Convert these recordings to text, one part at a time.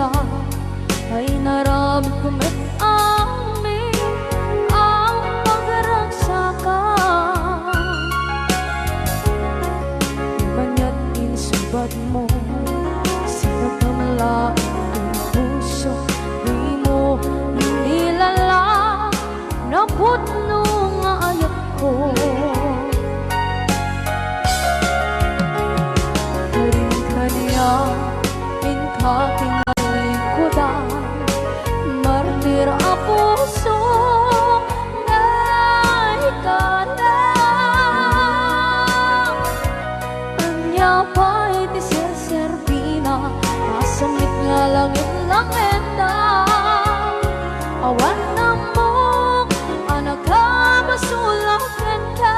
basula ay naramit ko met amin ang pagragsaka. Manya't insubat mo sinagkamalain ang puso, di mo nilala na putno nga ayat ko. Karin-kanya inka kinalikodan, martir a puso na ikalang. Anya pa'y di serservina, masamit nga langit lang enda. Awan na mo, anak ka basulakan ka.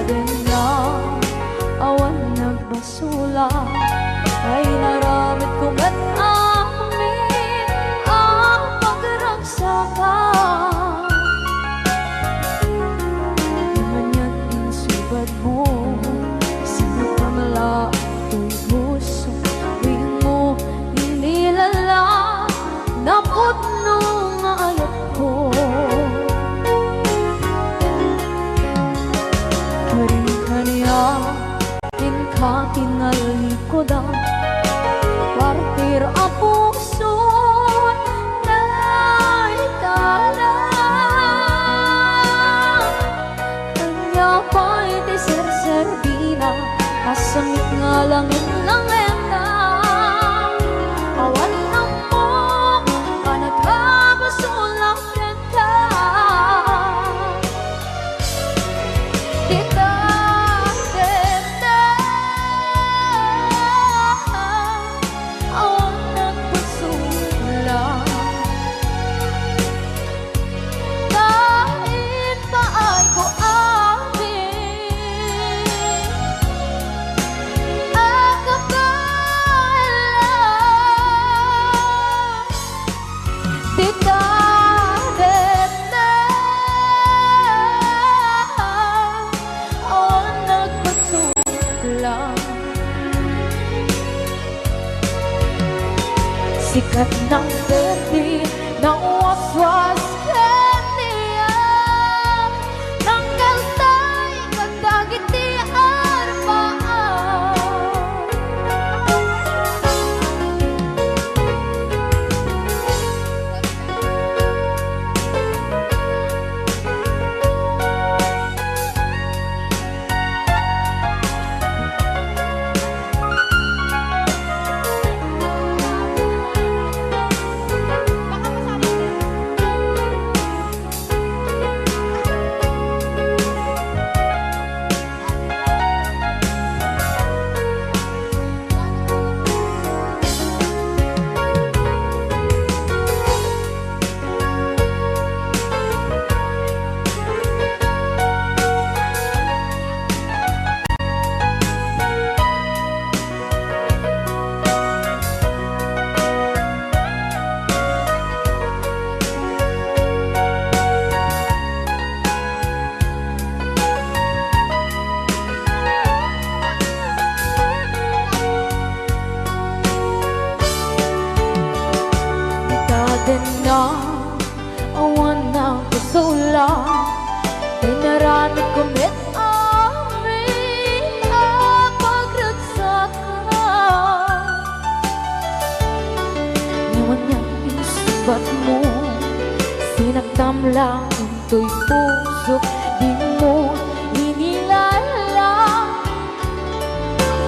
Dennam, awan nagbasula ay naramit ko met amin ang pagragsaka. Manya't insubad mo sinagkamala ito'y puso, di mo inilala na putno nga ayat ko. Karin-kanya inka kinalikodan, partir a puso na ikalang. Kanya pa'y di serservina, masamit nga langit lang enda. Awan na mo, anak ka basulakan ka. Dita, Dennam, awan nagbasula. Kahit paay ko amin ang kapalan. Dita, Dennam, awan nagbasula. Sikat ng berdi na waswas kaniya, ng kaltay kagdagit di arbaan. Dennam, awan na basula ay naramit ko met amin ang pagragsaka. Ngayon niyang insubat mo sinagtamlang ito'y puso, di mo inilala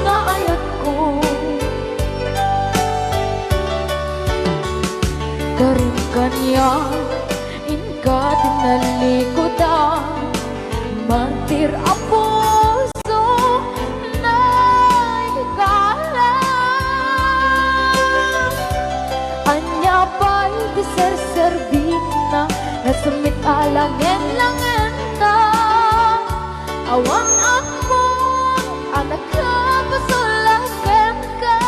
na ayat ko. Karin-kanya inka tinalikodan, martir a puso na ikalang. Anya pa'y di serservina, nasamit alangin lang enda. Awan ako, anak ka basulakan ka.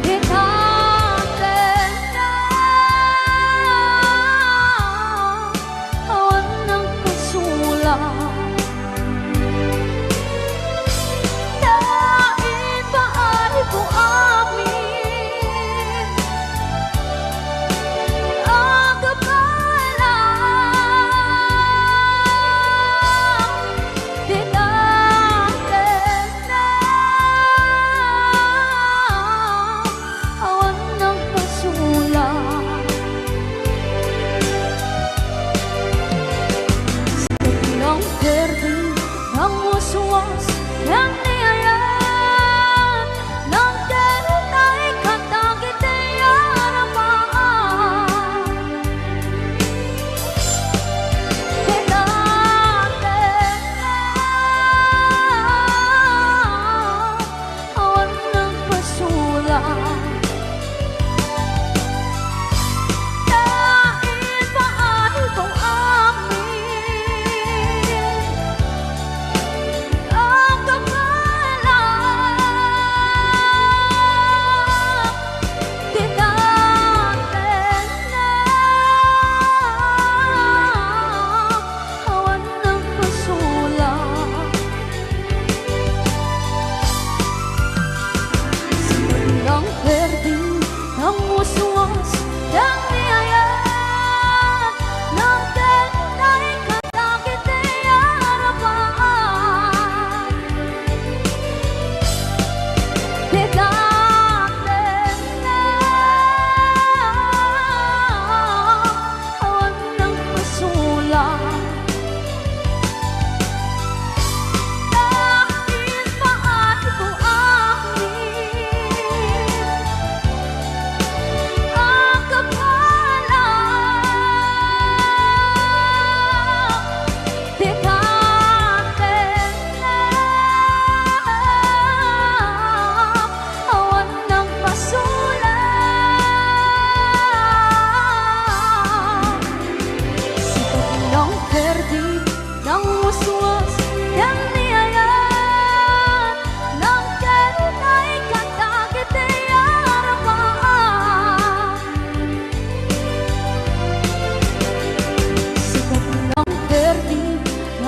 Dita, Dennam, awan ako muswas yang niayan Nang kerutai kata kita yarapaan Kita awan ng pasulang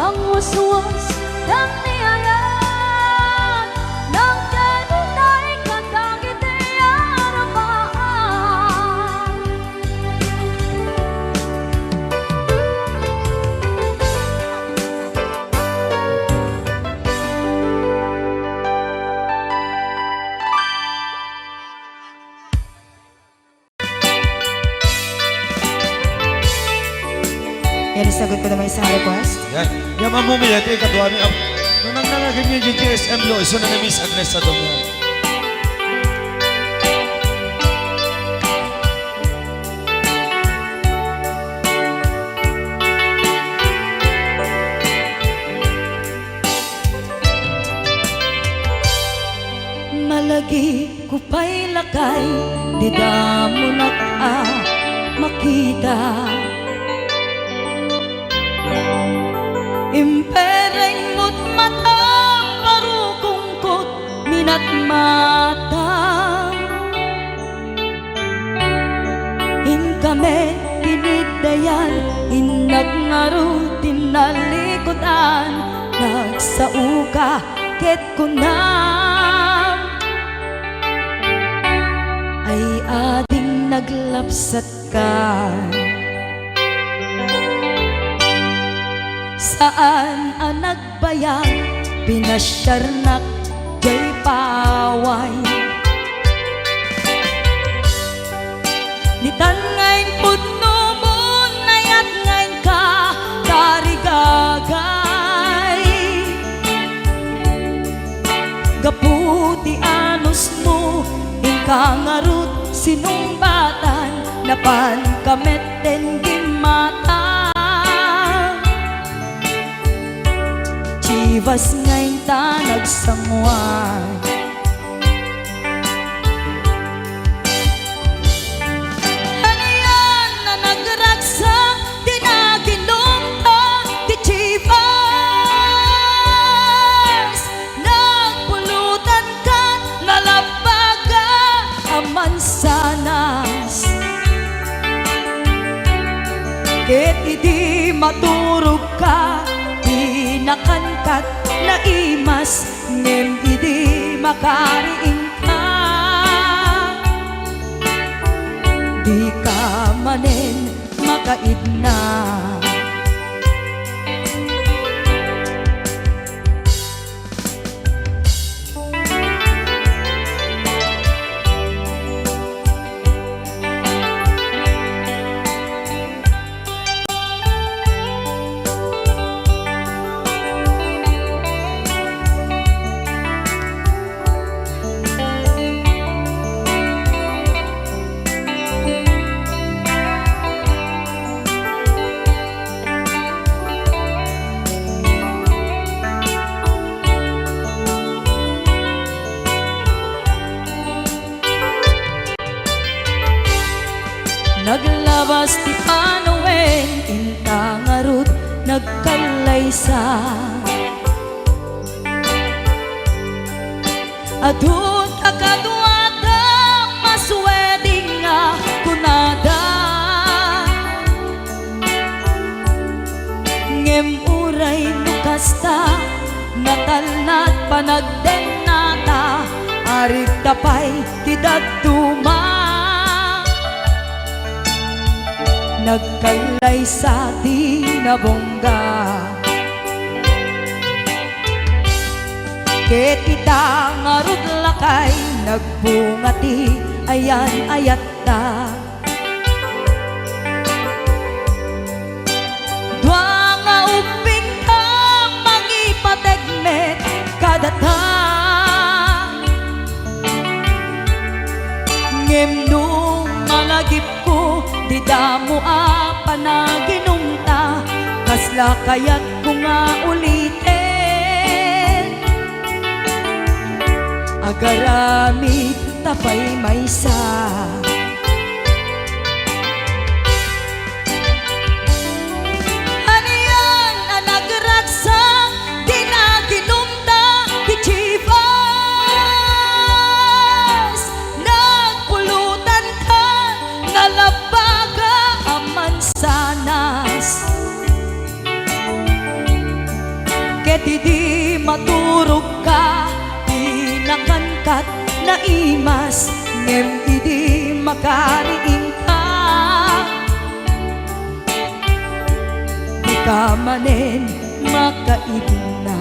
muswas yang niayan Nang kerutai kata kita yarapaan Yan, isagot ko naman isang request. Yan. Yan mamumili. Ito yung kadwa niya. Nung nangnangagin niyo yung GSM lo, iso na na-miss Agnes sa doon. Malagi ko pa'y lakay, di damo makita. Impereng mo't mata, parukungkot, minat mata. Inkame, tinidayan, inagnaro, tinalikotan, nagsauka, ket kunam. Ay ading naglapsat ka. Saan ang nagbayag, pinasyarnak, jay paway. Nitan ngayon pudno mo, nayat ngayon ka, karigagay. Gaputi anos mo, ikangarut, sinumbatan, napan kamet den gimata. Chivas ngayon ta nagsangwan. Ano yan na nagragsak, di naginom ta, di Chivas. Nagpulutan ka, nalabaga, amansanas. Ket idi maturog ka, nakankat na imas ngem idi makariing ka. Di ka manen makaidna. maysa adun kakaduada masweding nga kunada ngem uray nukasta natalnat panagdennata arik tapay tidagtuma nagkalay sa tinabongga ket ita ngarud lakay nagbungati ayan ayatta dua nga uping ka mangipategmet kadata ngem nung malagip ko di damo a panaginumta kasla kayat ko nga ulitin agarami tapay maysa aniyan anagragsang dinaginumta di chivas nagpulutan ka nalabaga aman sanas ket di maturog ka nakangkat na imas ngem idi makariing ka di ka manen makaibna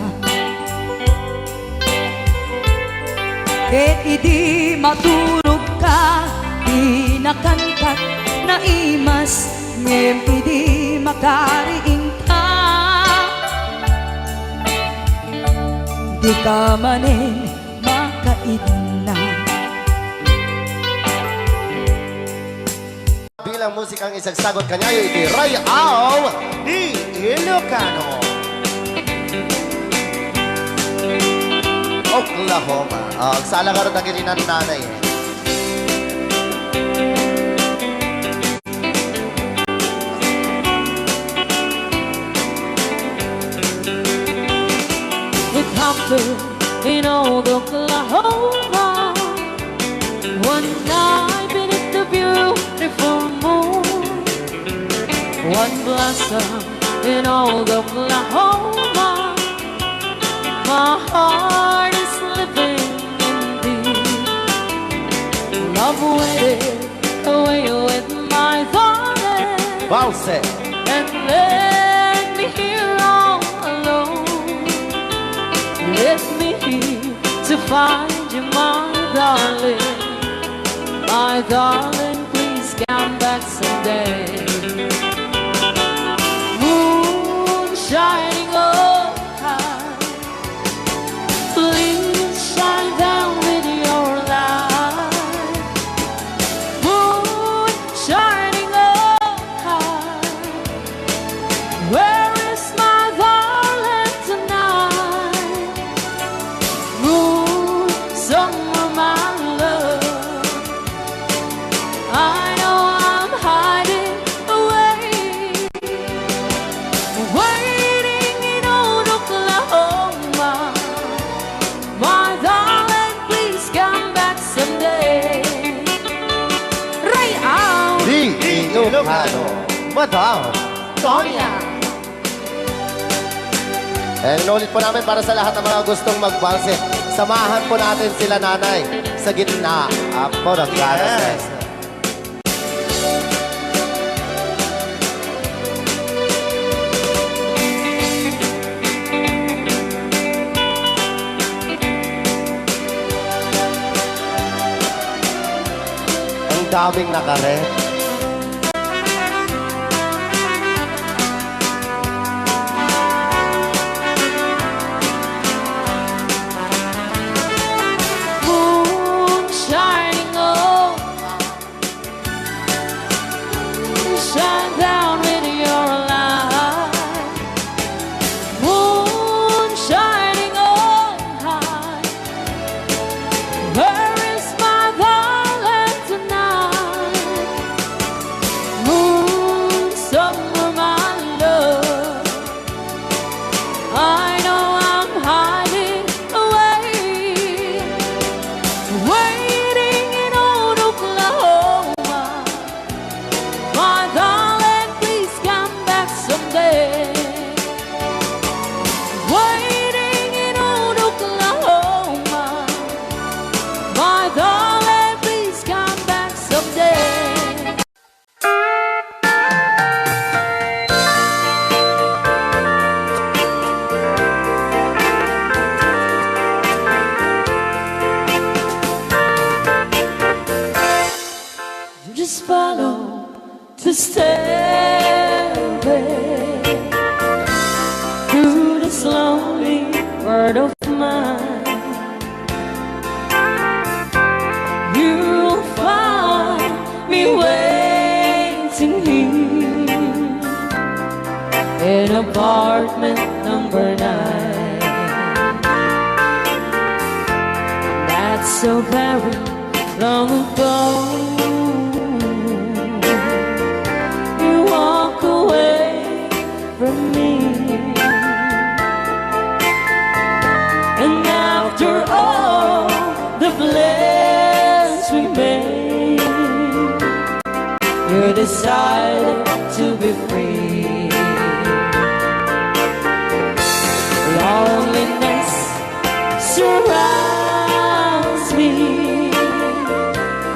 ket idi maturog ka di nakangkat na imas ngem idi makariing ka di ka manen kaidna bilang musikang isagsagot kanyayo iti Rayaw di Ilocano Oklahoma ang sala karon na kininan nanay It happened in old Oklahoma one night beneath the beautiful moon one blossom in old Oklahoma my heart is living indeed love waited away with my darling Bounce and left me here all alone left me here to find you, my darling, please come back someday. Moon shining up high, please shine down with your light. Moon shining up high, where is my darling tonight? Moon, summer, my love. I know I'm hiding away, waiting in old Oklahoma. My darling, please come back someday. Rayaw di Ilocano Madam Tonya inulit po namin para sa lahat ng mga gustong magbalse samahan po natin sila nanay sa gitna po ng garas ang daming nakaret moon shining up, shine down with your light. Moon shining up high, where is my darling tonight? to stairway through this lonely world of mine. You'll find me waiting here in apartment number 9. That's so very long ago. You walk away from me, and after all the plans we made, you decided to be free. Loneliness surrounds me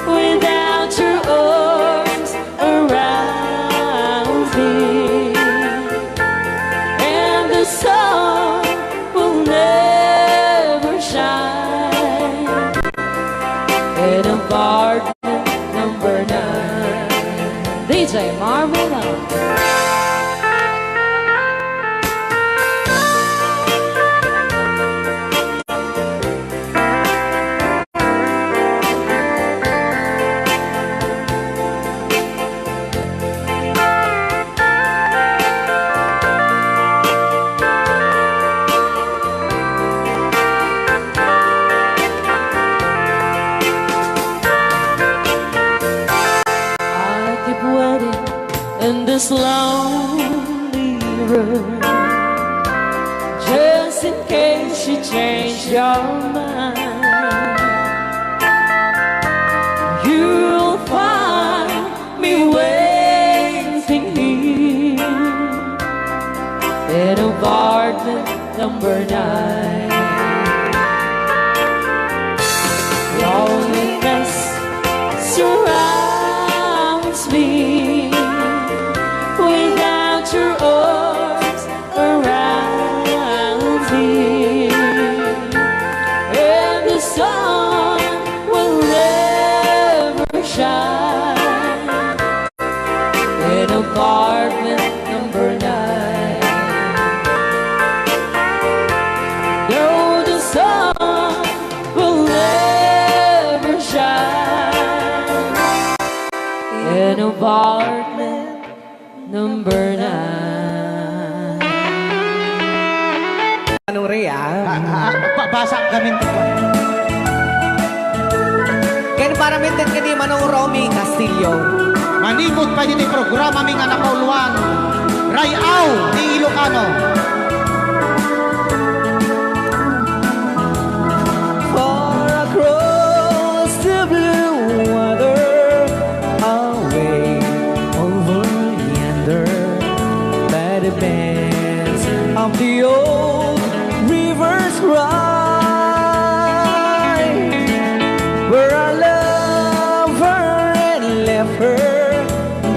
without your arms around me, and the sun will never shine in apartment number 9. DJ Marvela. In this lonely room, just in case you change your mind, you'll find me waiting here in apartment number 9. Loneliness surrounds me without your arms around me, and the sun will never shine in apartment number 9. No, the sun will never shine in apartment number 9. Anong Rhea? Pagbabasa kami ito. Kaya para mintin ka di Manong Romy Castillo. Manibot pa yun yung programa ming anak kauluan. Rayaw ni Ilocano. Far across the blue water, away over yonder, by the banks of the old rivers ride, where I love her and left her,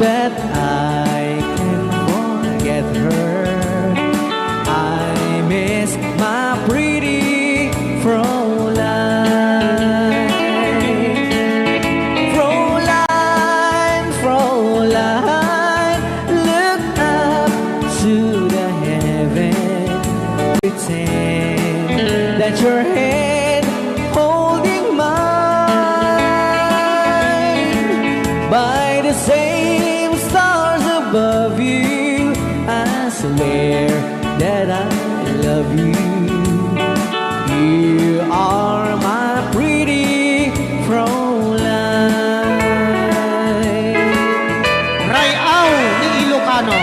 that I can forget her. I miss my pretty Fräulein. Fräulein, Fräulein, look up to the heaven, pretend that your hand holding mine. By the same stars above you, I swear that I love you. You are my pretty Fräulein. Rayaw ni Ilocano.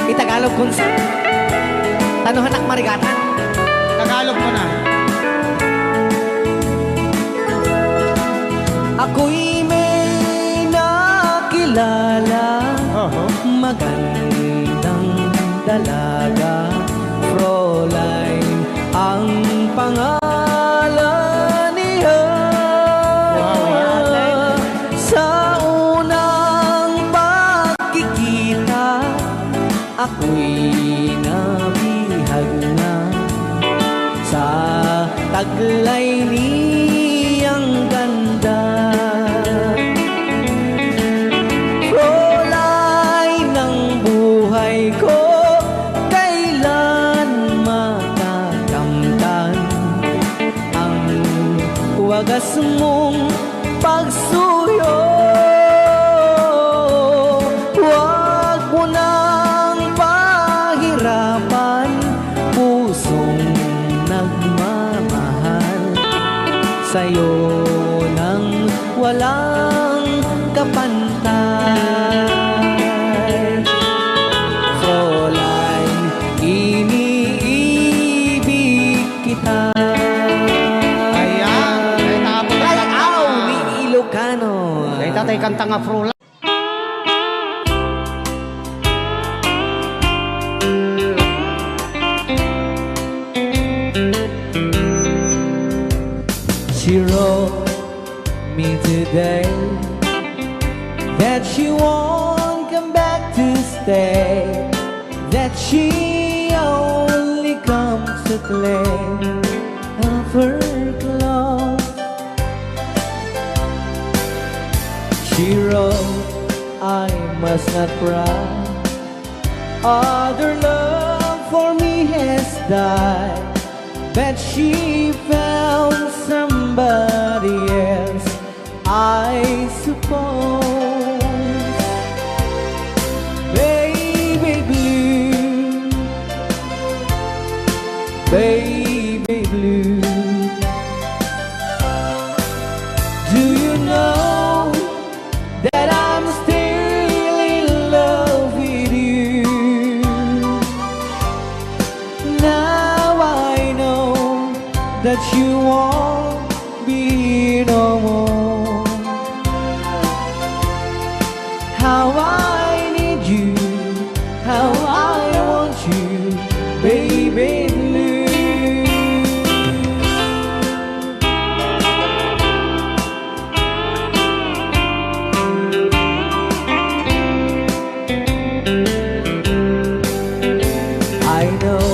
Itagalog kung sa tanuhan ak marigatan. Tagalog mo na. Ako'y may nakilala, magandang dalaga, Fräulein ang pangalan niya. Sa unang pagkikita, ako'y nabihag na sa taglay niyang ganda. di ko kailan makakamtan ang wagas mong pagsuyo. Huwag mo nang pahirapan pusong nagmamahal sa'yo nang walang kapantay. Fräulein, iniibig kita. Ayan, ay tapos Ay, aw, ni Ilocano. ay tatay kanta nga Frola. She wrote me today that she won't come back to stay, that she only comes to claim of her clothes. She wrote, I must not cry, other love for me has died, but she found somebody else, I suppose. Baby blue, baby blue, do you know that I'm still in love with you? Now I know that you won't be here no more. How I need you, how I want you, baby blue. I know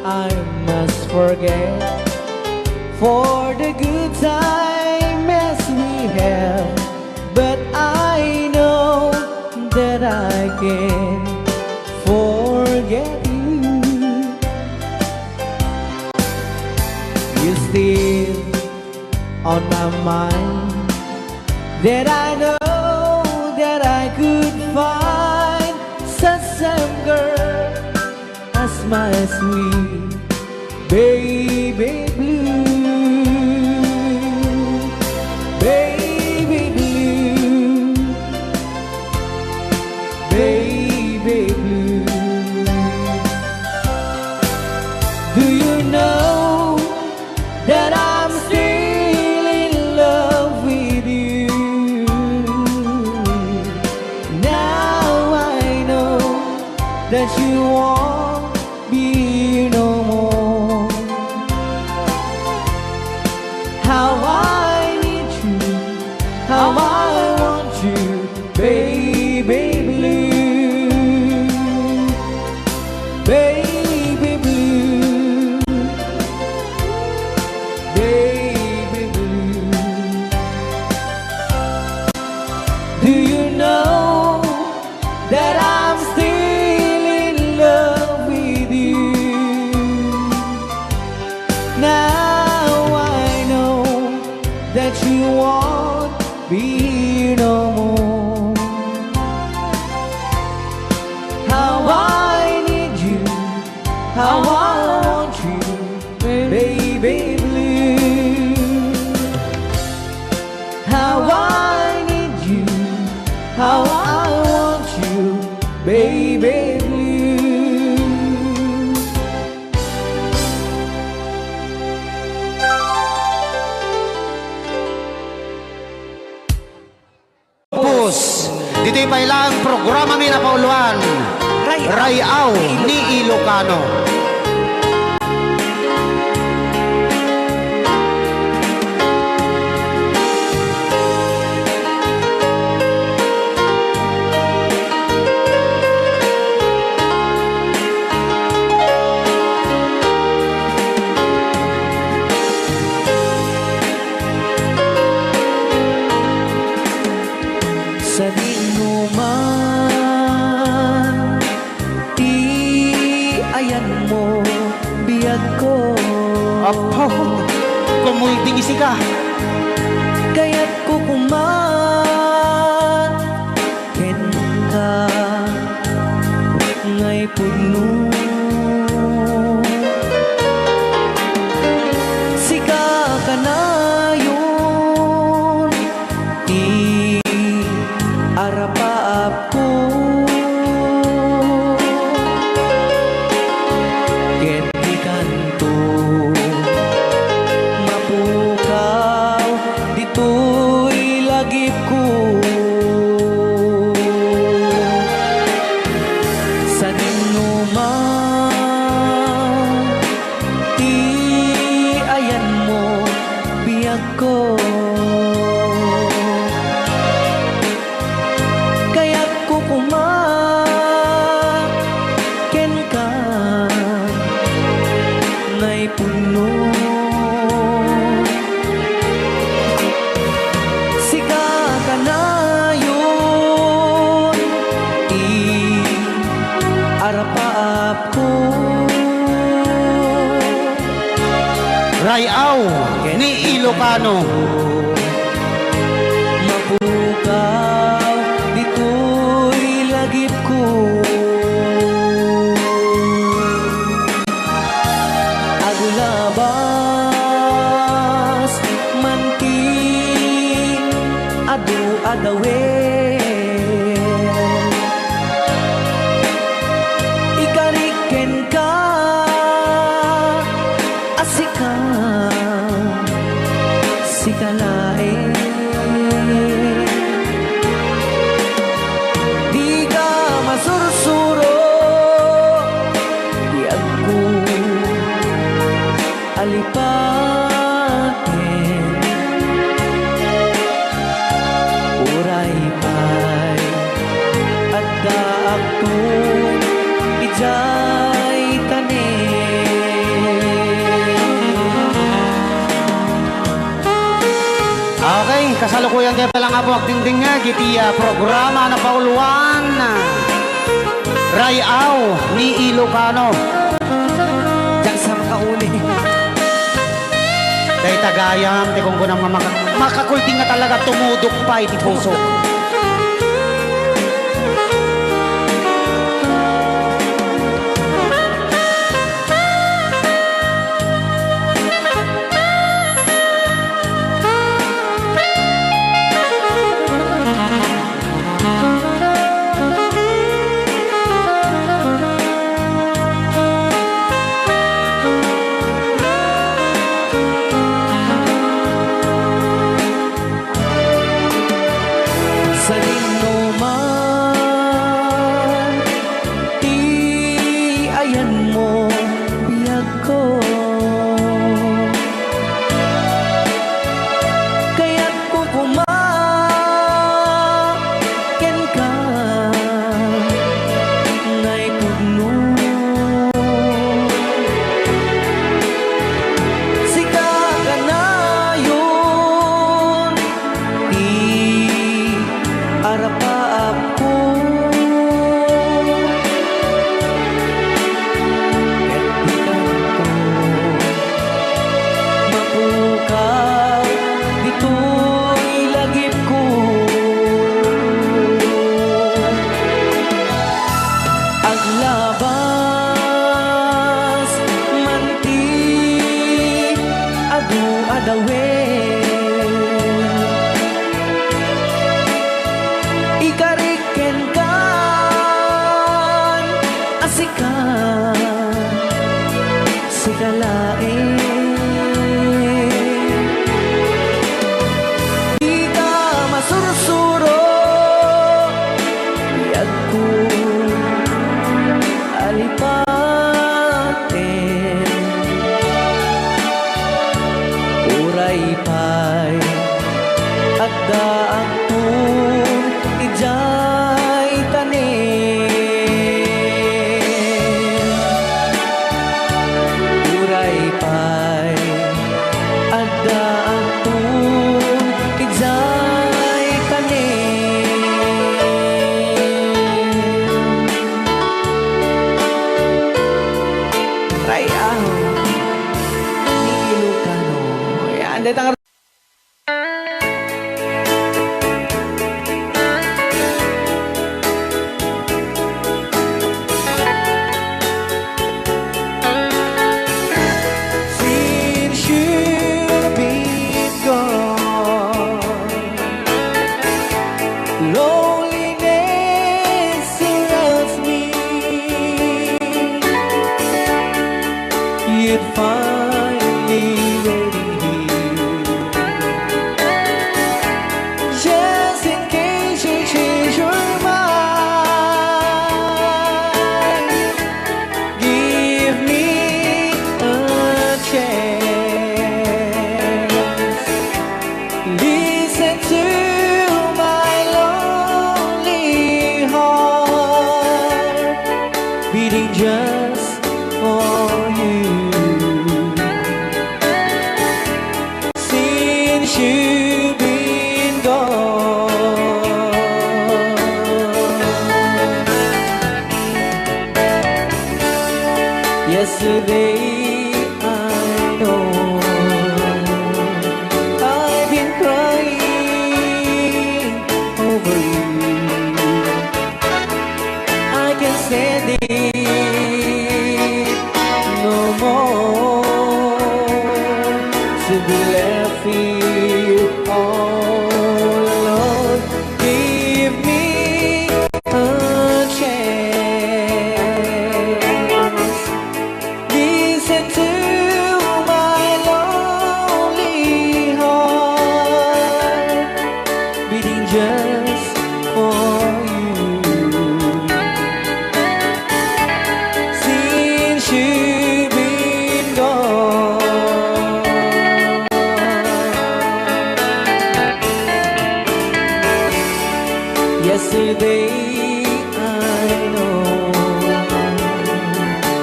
I must forget for the good time as we have, but I know that I can forget you. You're still on my mind, that I know that I could find such a girl as my sweet baby blue, baby blue, baby blue. Do you know that I'm still in love with you? Now I know that you won't be here no more. How I need you, how I want you, baby blue, baby blue, baby blue. Do you know that I'm still in love with you? Now I know that you won't be here no more. How I need you, how I want you, baby blue. How I need you, how I want you, baby blue. Pus, dito'y pailang programa mi na pauluan. Rayaw ni Ilocano. Sa inuman biyag ko. Apo, kumulding isi ka. Kaya't ko kumaken ka ngay puno. Sika ka na yun, arap-aap ko. Ket di kanto mapukaw, dito'y lagip ko. Sa dinuman, ti ayan mo biyag ko. Kaya't ko kumaken ka ngay puno. Sika ka na yun, arap-aap ko. Rayaw ni Ilocano. Mapukaw, dito'y lagip ko. Aglabas, manti, adu-adawen. Ikariken ka, asika, sikalain. Di ka masursuro, biyag ko alipatin. Uray pa'y at daak to ijay tanin. Okay, kasalukuyan kayo palang abo agdingding nga gitiya programa na pauluan. Rayaw ni Ilocano. Diyan sa makauli. Day tagayam, ti kung kunang makakulting nga talaga tumudok pa iti puso. Sa dinuman, ti ayan mo biyag ko. Kaya't ko kumaken ka ngay puno. Sika ka na yun, arap-aap ko. Ket di kanto mapukaw, dito'y lagip ko. Aglabas, manti, adu-adawen. Ikariken kan, asika, sikalain. Di ka masursuro, biyag ko alipatin. Uray pa'y at daak tun ijay tanin. Uray pa'y at daak tun ijay tanin. Rayaw it finally waiting here. Just in case you change your mind, give me a chance. Listen to my lonely heart beating just for you. Since you've been gone, yesterday I know I've been crying over you. I can stand it no more to be left here all alone. Give me a chance. Listen to my lonely heart beating just for you. Since you've been gone, yesterday I know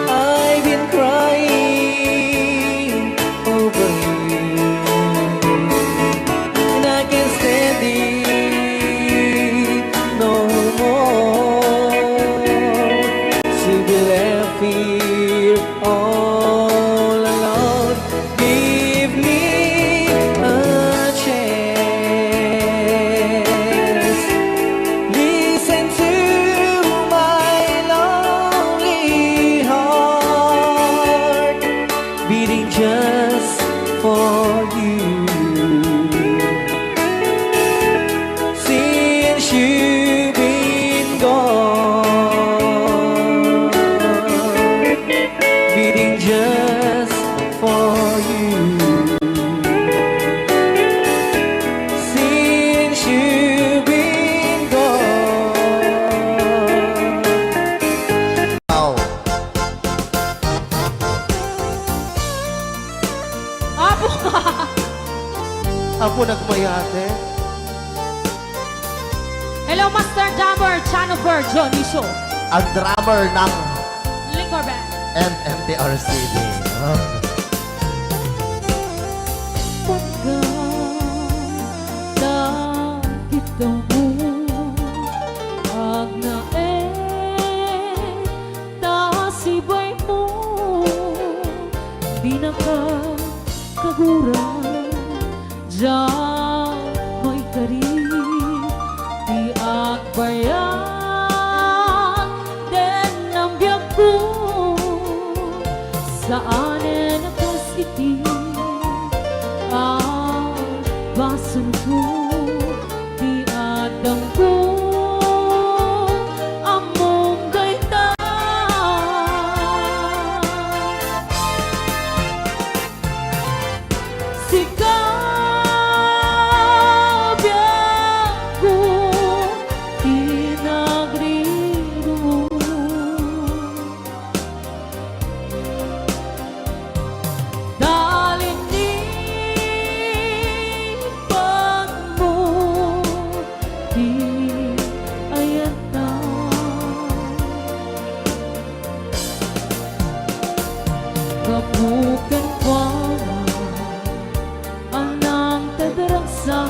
I've been crying over you, and I can't stand it no more to be left here all alone. Give me a chance. Listen to my lonely heart beating just for you. Since you've been gone, beating just for you. Since you've been gone. Wow. Apo ka! Apo nagmayate. Hello, Master Drummer, Chanover, Johnny Show. Ang drummer ng Liquor Band. MMTRCD. Oh. Pagka-nakita mo ang tasibay mo, di nakakagura. Diyan mo'y karib, di akbayan, Dennam biyak ko, saan nakasiti ang basan ko, di adang ko among gaita. Sikap biyak ko, tinagrido. Dalin ni pag mo, di ayan na. Kapukan pa anang tadarangsa,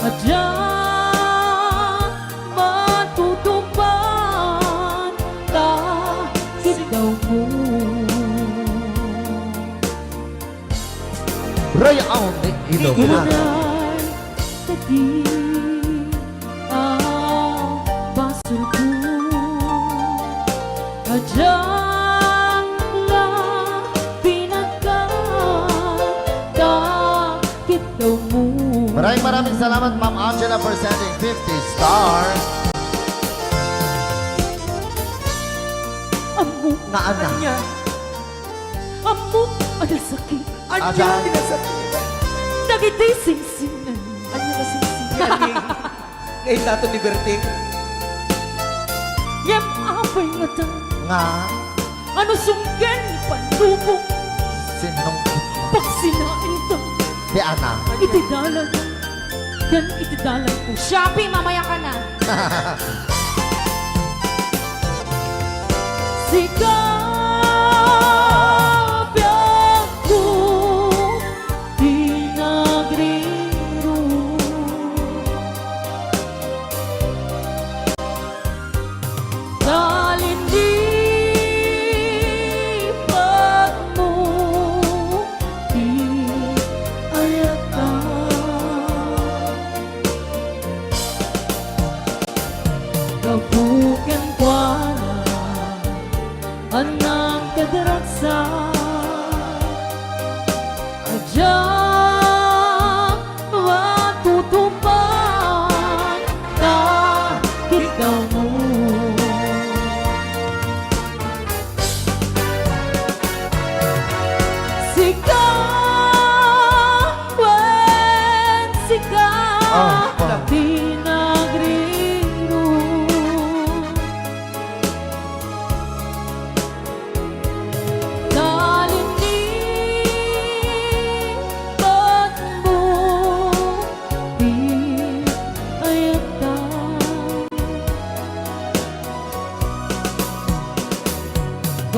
at diyan matutupan kahit daw mo. Roy Aon ni Ilocano. Unay tadi ang baso ko, at diyan lang pinagkakakit daw mo. Maraming salamat, Ma'am Angela, for sending 50 stars. Amo. Na ana. Amo. Ada sakit. Ada. Dagiti singsingan. Ano na singsingan ni? Ngayon nato ni Berting. Yam apay nga ta. Nga. Ano sunggan pandubok. Sinong Pag sinain ta. si Ana. Itidalan. Yan itidalan ko. Shopee, mamaya ka na. Sikapyan ko pinagriro. Talindipan mo di ayata. Kabukan kwa anang kadaraksa adyang matutupan takit daw mo. Sika wen sika pinagriro.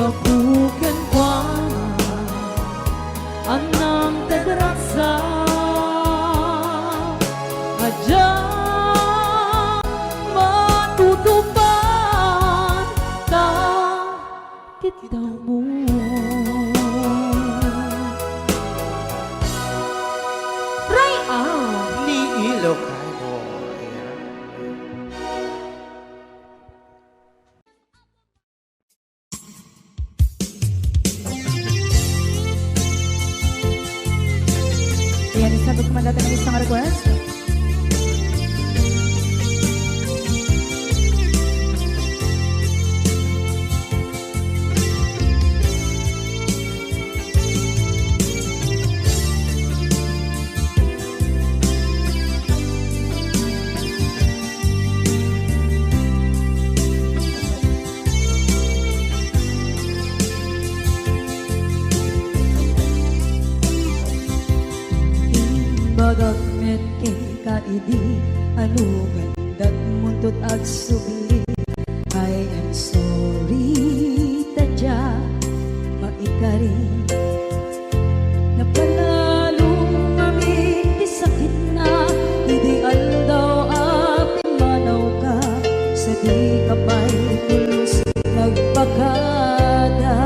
Babukan kwa anang tagraksa adyang matutupan takit daw mo. Ni Ilocano. Ayan. Ayan, sabi ko mandata ng isang request. Bagagmet kay kaidi anugan dat muntot ag subli. I am sorry tadya maikari napanalo kami di sakit na ideal daw apin manaw ka sa di kapay tulos nagpakada.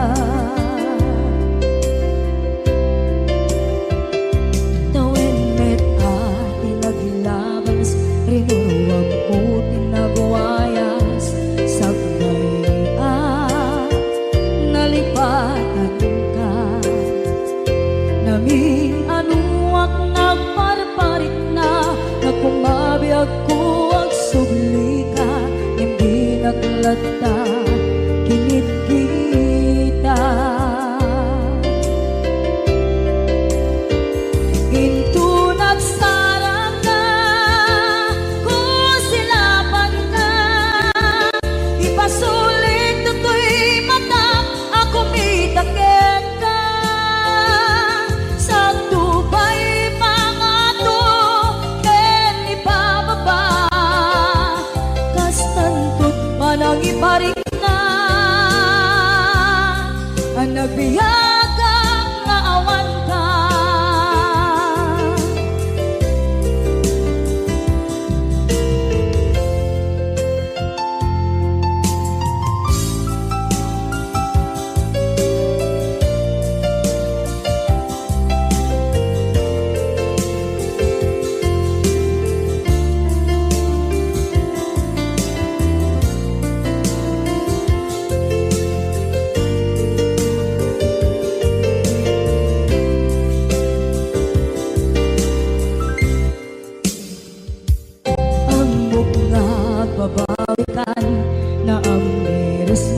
Rinuwag ko tinagwaya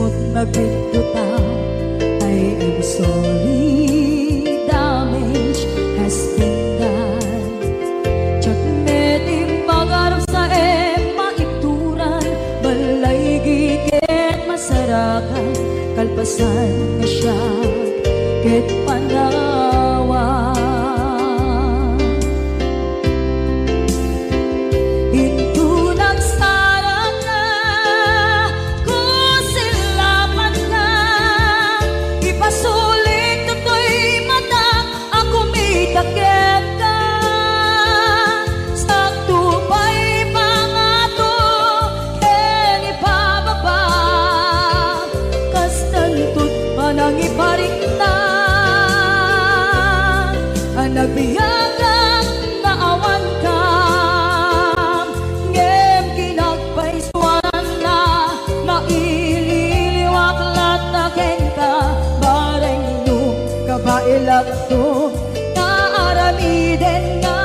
Simot nagpinduta, I am sorry, damage has been done. Tsagnetim magarap sa maituran, balay gigit masarakan, kalpasan nga siya, ket panawa. Into nagsarap na, kusilapan na, ipasulit to'y mata, ako may takip ka. Sakto pa'y pangato, ken ipababa, kastantot pa nang iparikta. Ang nagbiyagang naawan ka, ngem kinagpaiswanan na, maililiwak lataken ka, bareng nung kabailak to, naaramiden nga.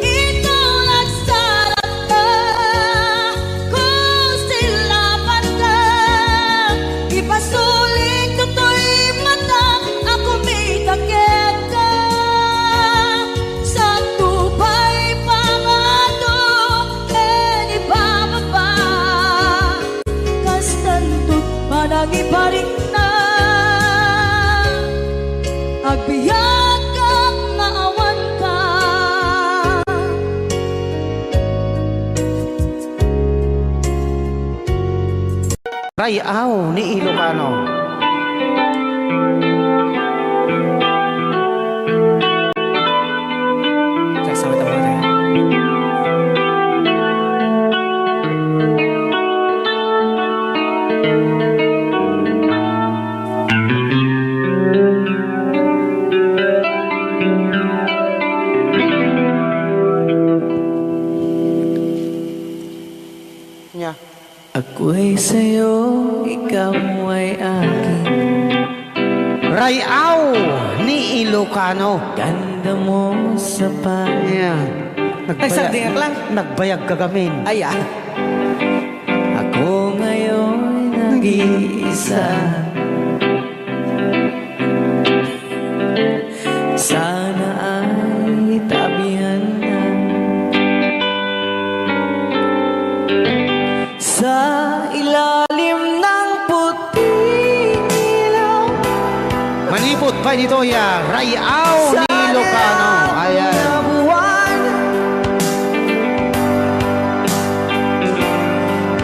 Ikaw nagsarap ka, kusilapan ka, ipasulit to'y mata, ako may takip ka. Sakto pa'y pangato, ken ipababa, kastantot manang iparik na. Agbiyak kang naawan ka. Rayaw ni Ilocano. Saksama tayo tayo. Nya. Ako'y sa'yo, ikaw ay akin. Rayaw ni Ilocano. Ganda mo sa Yeah. Ay, sagdingak lang. Nagbayag ka gamin. Ay, Ako ngayon nag-iisa. Sana ay tabihan na sa ilalim ng puting ilaw. Manipot pa dito ya. Rayaw ni Ilocano. Ayan. Na buwan,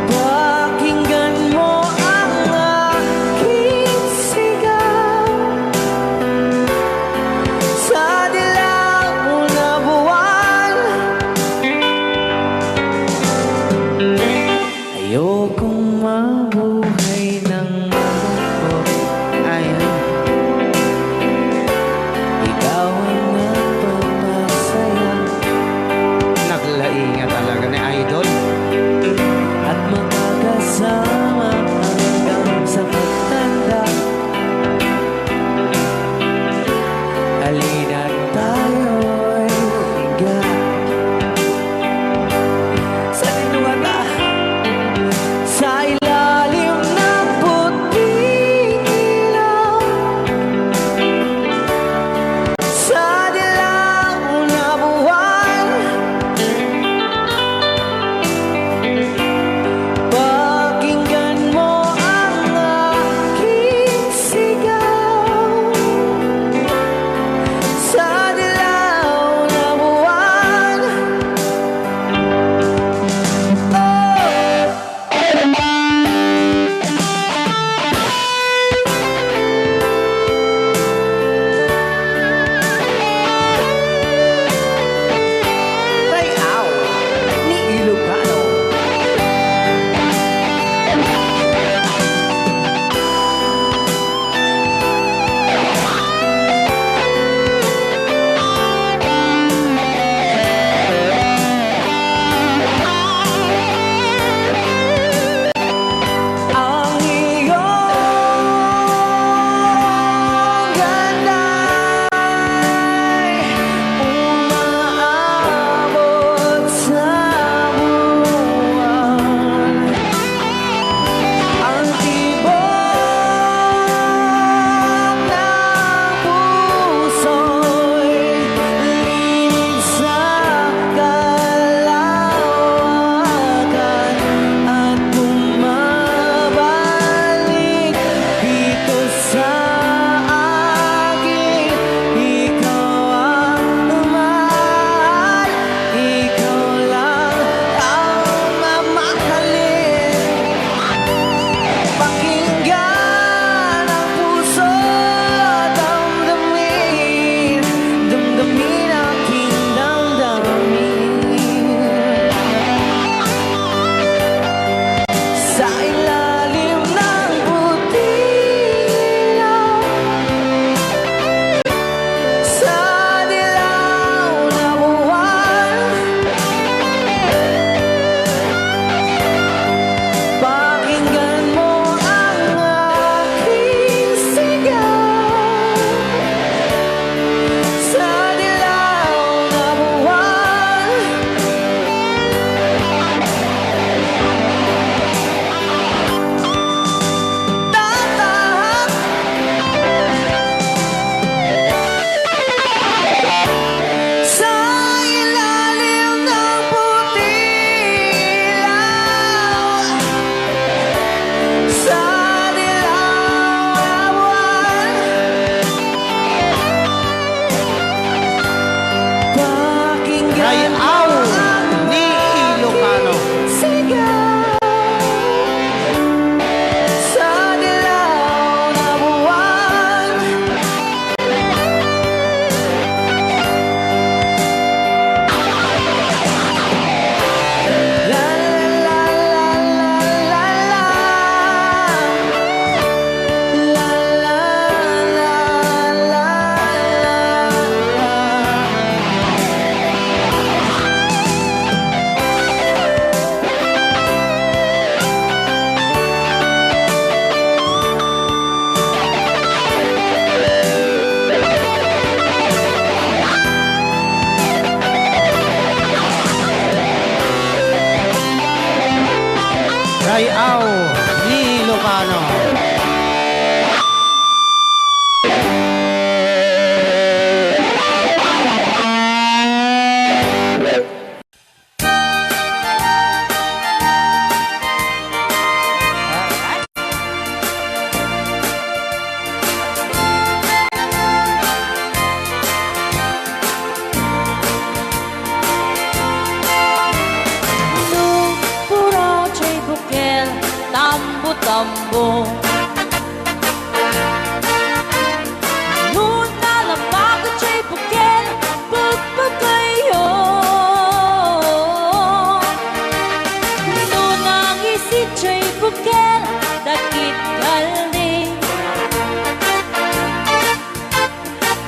pakinggan mo ang aking sigaw. Sa dilaw na buwan, ayokong mabuhay ng malungkot. Ayan. Ikaw ang nagpapasaya Naglainga talaga ni Idol. at makakasama hanggang sa pagtanda. Halina't tayo'y higa sa dinuwata, sa ilalim ng puting ilaw. Sa dilaw na buwan, pakinggan Rayaw ni Ilocano. Nung puro chay bukel, tambo-tambo. Nung nalabago chay bukel, pagpagayo. Nung nangisit chay bukel, dakit kaldi.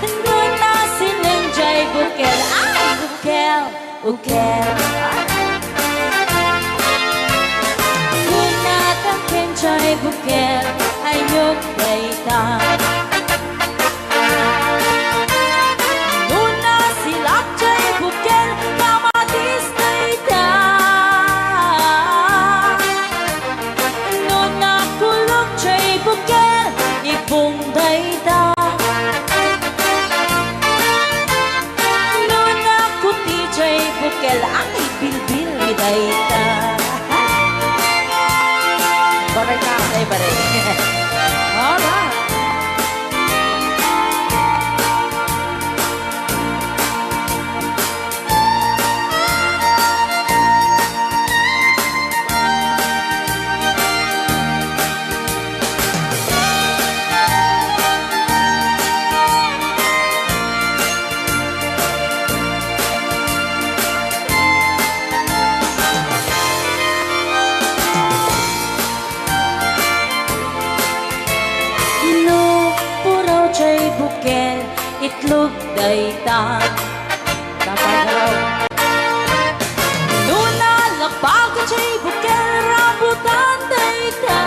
Nung nasiling chay bukel, ay bukel, bukel. Chay bukel ayok dayta. Nuna silak chay bukel kamatis dayta. Nuna kulog chay bukel ipong dayta. Nuna kuti chay bukel ang ibilbil mi dayta. Baray ka, ay baray. Alright. Chay bukel, itlog dayta. Nuna labago chay bukel, rambutan dayta.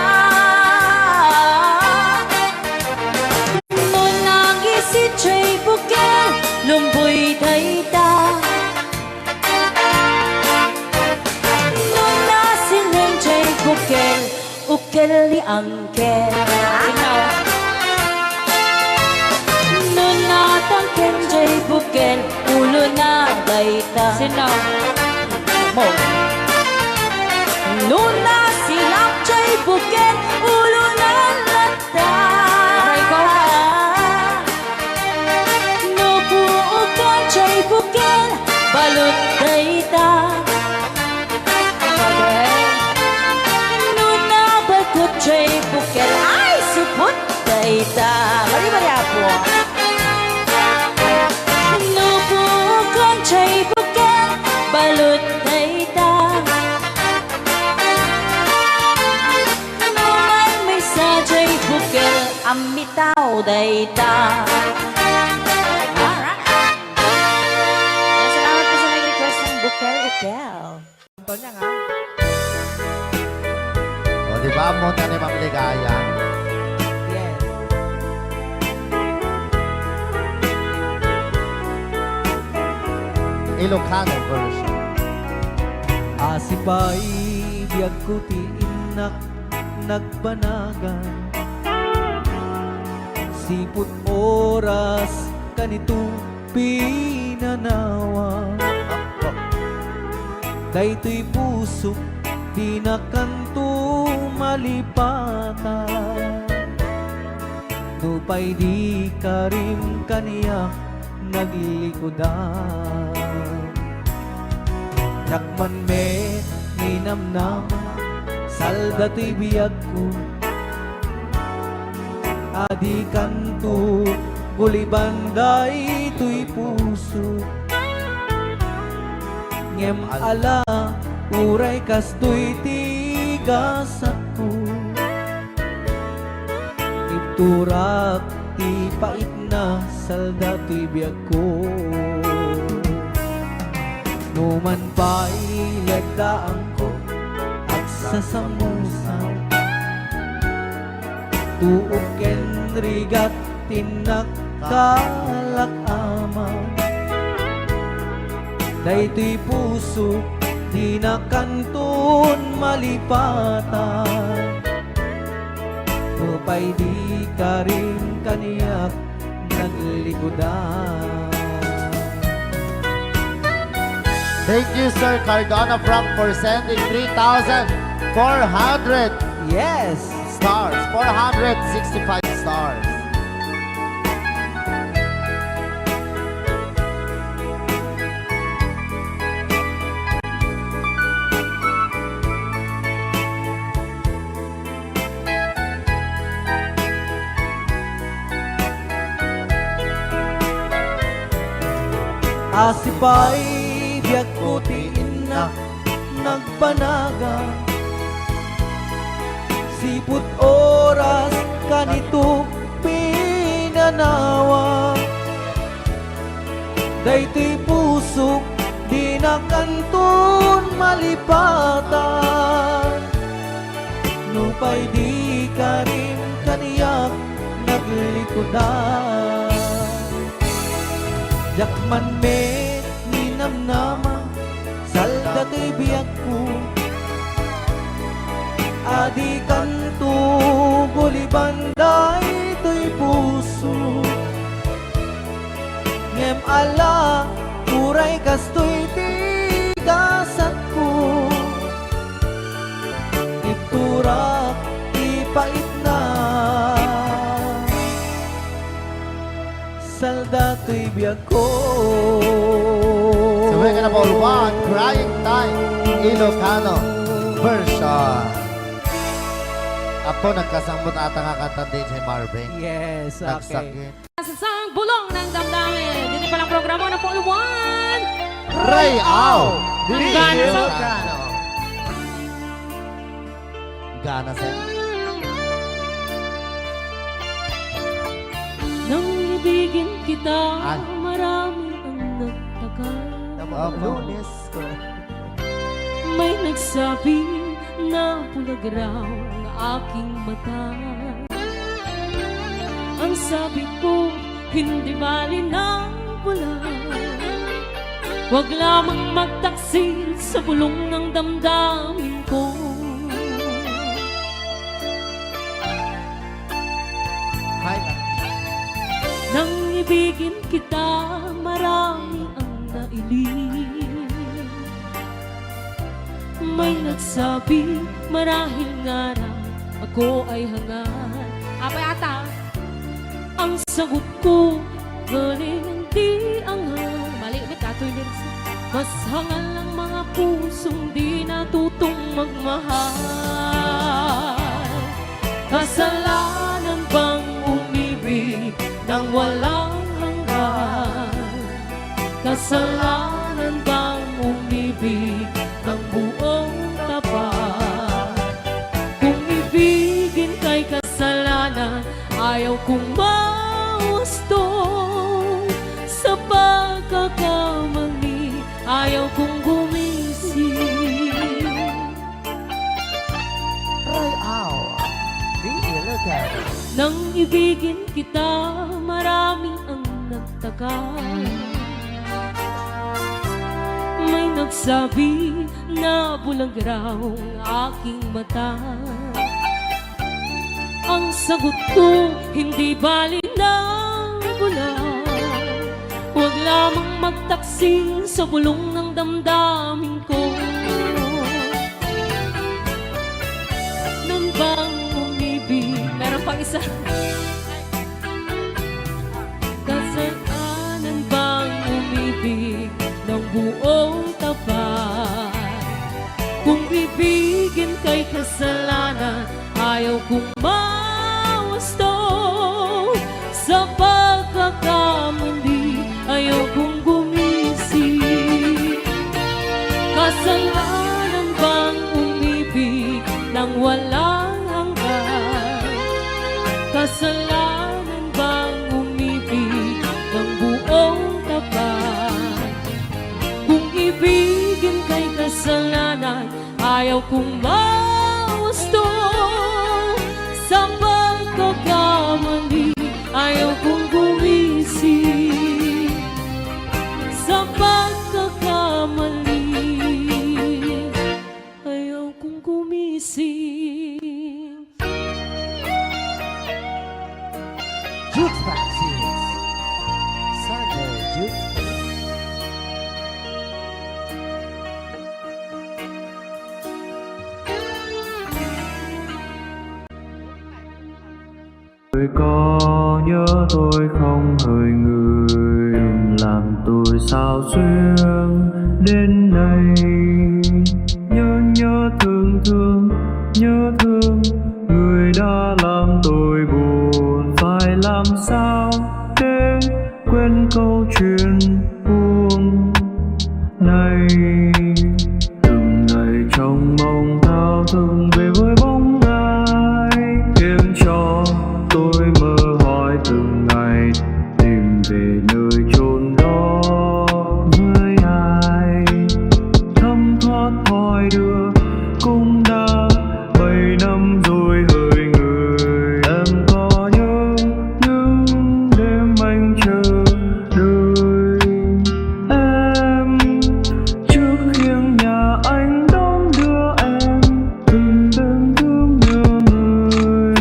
Nuna gisit chay bukel, lumboy dayta. Nuna siling chay bukel, ukel ni angkel. Tangken jay bukel, ulo na dayta. Sinaw mo. Nuna silap jay bukel, ulo na lata. Nubuo jay bukel, balut dayta. Nuna bakut jay bukel, ay supot dayta. Mari-mari apo. Chay bukel, balut dayta. Naman may sa chay bukel, amitaw dayta. Alright. Salamat po sa nag-request ng bukel-bukel. Ito niya nga. O, di ba? Monta ni Ma'am Ligaya. Yes. Ilocano version. Asipay biyag ko ti inak nagbanagan. Siput oras kanito pinanawa. Daytoy puso di na kanto malipatan. Nupay di ka rin kaniya naglikodan. Nakman me ninamnam salda to'y biyag ko. Adi kanto bulibanday to'y puso. Ngem ala uray kas to'y tigas ako. Iturak ti pait na salda to'y biyag ko. Numan pa'y lagdaan ko at sa samusan. Tuok ken rigat tinaktalak ama. Daytoy puso di na kanton malipatan. Nupay di ka rin kaniyak naglikodan. Thank you, Sir Cardona Frank, for sending 3,400 Yes! stars. 465 stars. Asipay biyak putiin na nagpanaga. Siput oras kanito pinanawa. Daytoy pusok di na kanton malipatan. Nupay di ka rin kaniyak naglikodan. Jakman me ninamnama salda to'y biyak ko. Adi kanto bulibanday to'y puso. Ngem ala uray kasto'y tigasat ko. Iturak ipait na salda to'y biyak ko. Sabay ka na po, one, Crying Time, Ilocano version. Ako, nagkasambot ata nga kanta din si Marvin. Yes, okay. Nagsakit. Sa sang bulong ng damdamin. Dito palang programa na po, Luwan. Ray Au! Gana sa... Ilocano. Gana sa... Nang ibigin kita, Ay. marami ang nagtagal. Lunes. May nagsabi na bulag raw ang aking mata. Ang sabi ko, hindi bali ng bulag. Huwag lamang magtaksil sa bulong ng damdamin ko. Hi. Nang ibigin kita, marami ang nailing. May nagsabi, marahil nga raw ako ay hangad. Apay ata. Ang sagot ko, galing hindi anghang. Mali, may katoy lyrics. Mas hangal ang mga pusong di natutong magmahal. Kasalanan bang umibig nang walang hanggan? Kasalanan bang umibig ng buong tapat? Kung ibigin kay kasalanan, ayaw kong mahusto. Sa pagkakamali, ayaw kong gumising. Ray Au. Di Ilocano. Nang ibigin kita, marami ang nagtagal. May nagsabi na bulag raw ang aking mata. Ang sagot ko, hindi bali ng bulag. Huwag lamang magtaksil sa bulong ng damdamin ko. Nang bang umibig, meron pang isa. Kasalanan bang umibig ng buong tapat? Kung ibigin kay kasalanan, ayaw kong mawasto. Sa pagkakamali, ayaw kong gumising. Kasalanan bang umibig nang walang hanggan? Kasalanan bang umibig ng buong tapat? Kung ibigin kay kasalanan, ayaw kong mawasto. Sa gumising. Jukebox is Sunday Jukebox. Tôi có nhớ tôi không hỡi người, làm tôi sao xuyên đến đây. Nhớ thương người đã làm tôi buồn, phải làm sao để quên câu chuyện buồn này. Từng ngày trong mong thao thức về với bóng ai, khiến cho tôi mơ hỏi từng ngày tìm về nơi chốn đó với ai. Thấm thoát hỏi đưa cũng đã 7 năm rồi hỡi người. Em có nhớ những đêm anh chờ đợi em trước khiêng nhà anh đón đưa em. Từng đêm thương nhớ người,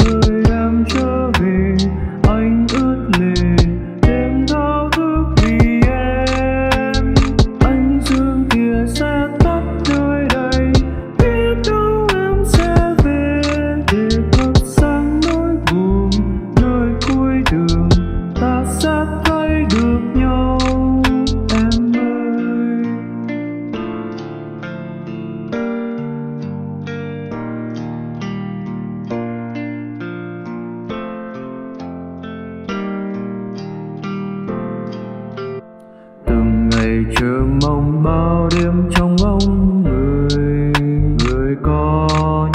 đời em trở về anh ướt lệ đêm thao thức vì em. Ánh dương kia sẽ tắt nơi đây, biết đâu em sẽ về để thắp sáng nỗi buồn. Nơi cuối đường ta sẽ thấy được nhau em ơi. Từng ngày chờ mong bao đêm trong bóng người. Người có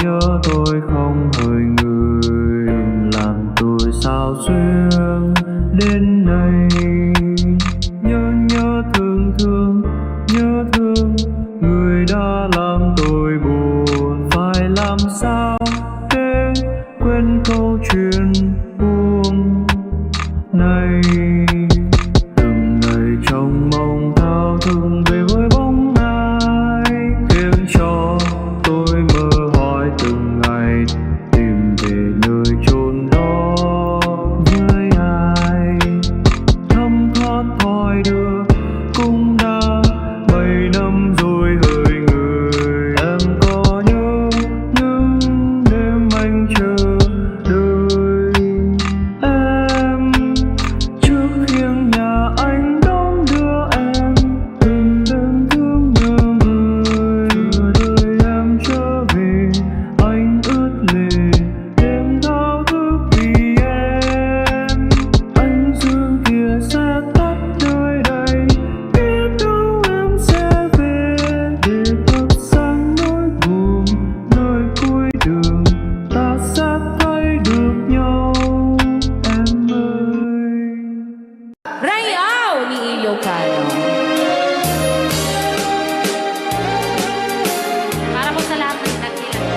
nhớ tôi không hỡi người, làm tôi sao xuyên đến đây. Nhớ thương người đã làm tôi buồn, phải làm sao để quên câu chuyện buồn này. Từng ngày trong mong thao thức về với bóng ai, khiến cho tôi mơ hỏi từng ngày tìm về nơi chốn đó với ai. Thấm thoát hỏi đưa cũng đã 7 năm rồi hỡi người. Em có nhớ những đêm anh chờ đợi em trước khiêng nhà anh đón đưa em. Từng đêm thương nhớ người, đời em trở về anh ướt lệ đêm thao thức vì em. Ánh dương kia sẽ tắt nơi đây, biết đâu em sẽ về để thắp sáng nỗi buồn. Nơi cuối đường ta sẽ thấy được nhau em ơi. Rayaw ni Ilocano. Para po sa lahat ng nagkilang.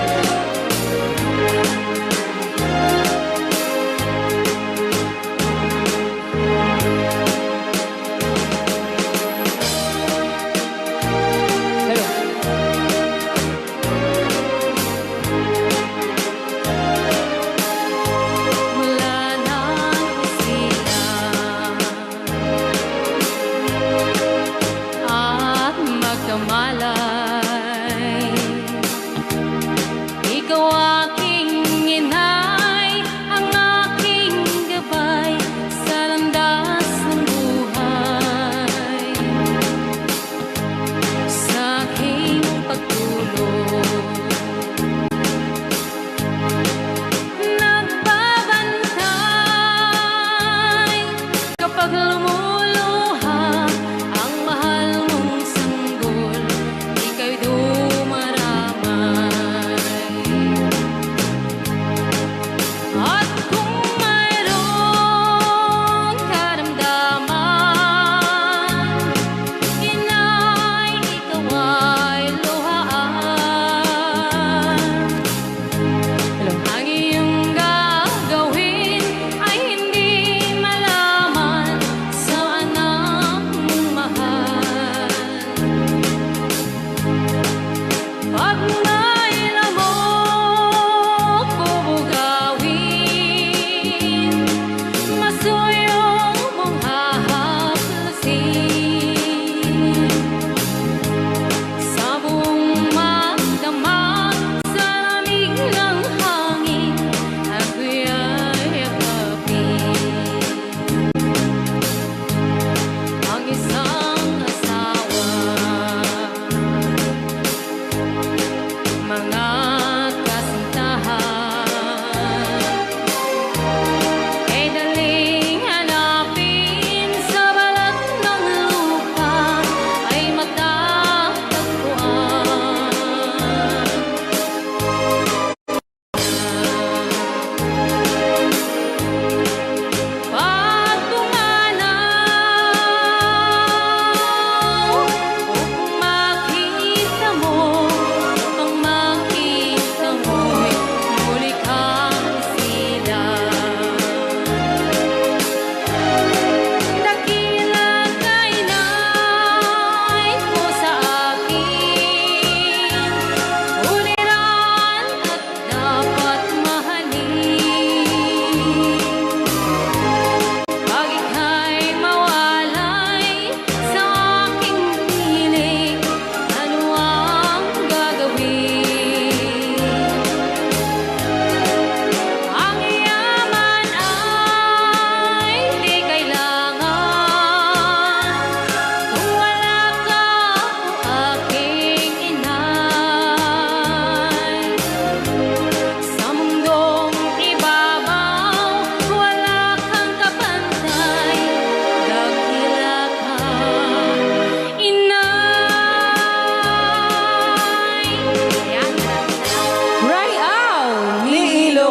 Mula nang sila at magkamalay, ikaw aking inay, ang aking gabay sa landas ng buhay. Sa aking pagtulog, nagbabantay kapag lumuluha ang mahal mong sanggol, ika'y dumaramay.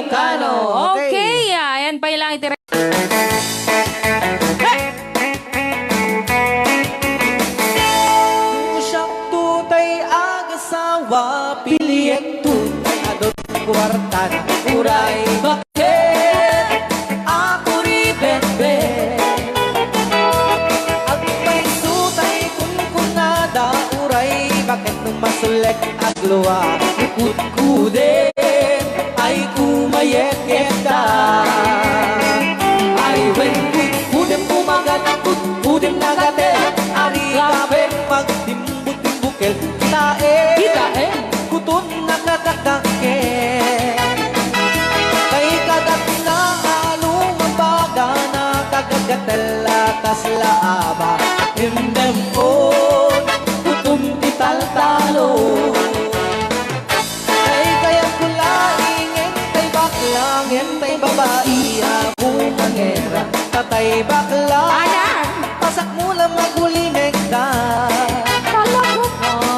Ilocano. Okay, ayan pa ilang itira. Siyang tutay agasawa, piliyek tutay adot kwarta na uray. Bakit ako ribetbe? At may tutay kung kunada uray. Bakit nung masulek agluwa, kukudin ay kumayek-yekta. Ay when kudem pumagat, kudem nagate, ari kape magtimbut-timbukel. Kita kutun nakakakake. Kay kagat na along mabaga na kagagatela kaslaaba. Hindem on, kutum tital-talo. Ngentay babae ako mangera tatay bakla pasak mo lang magulimeg ka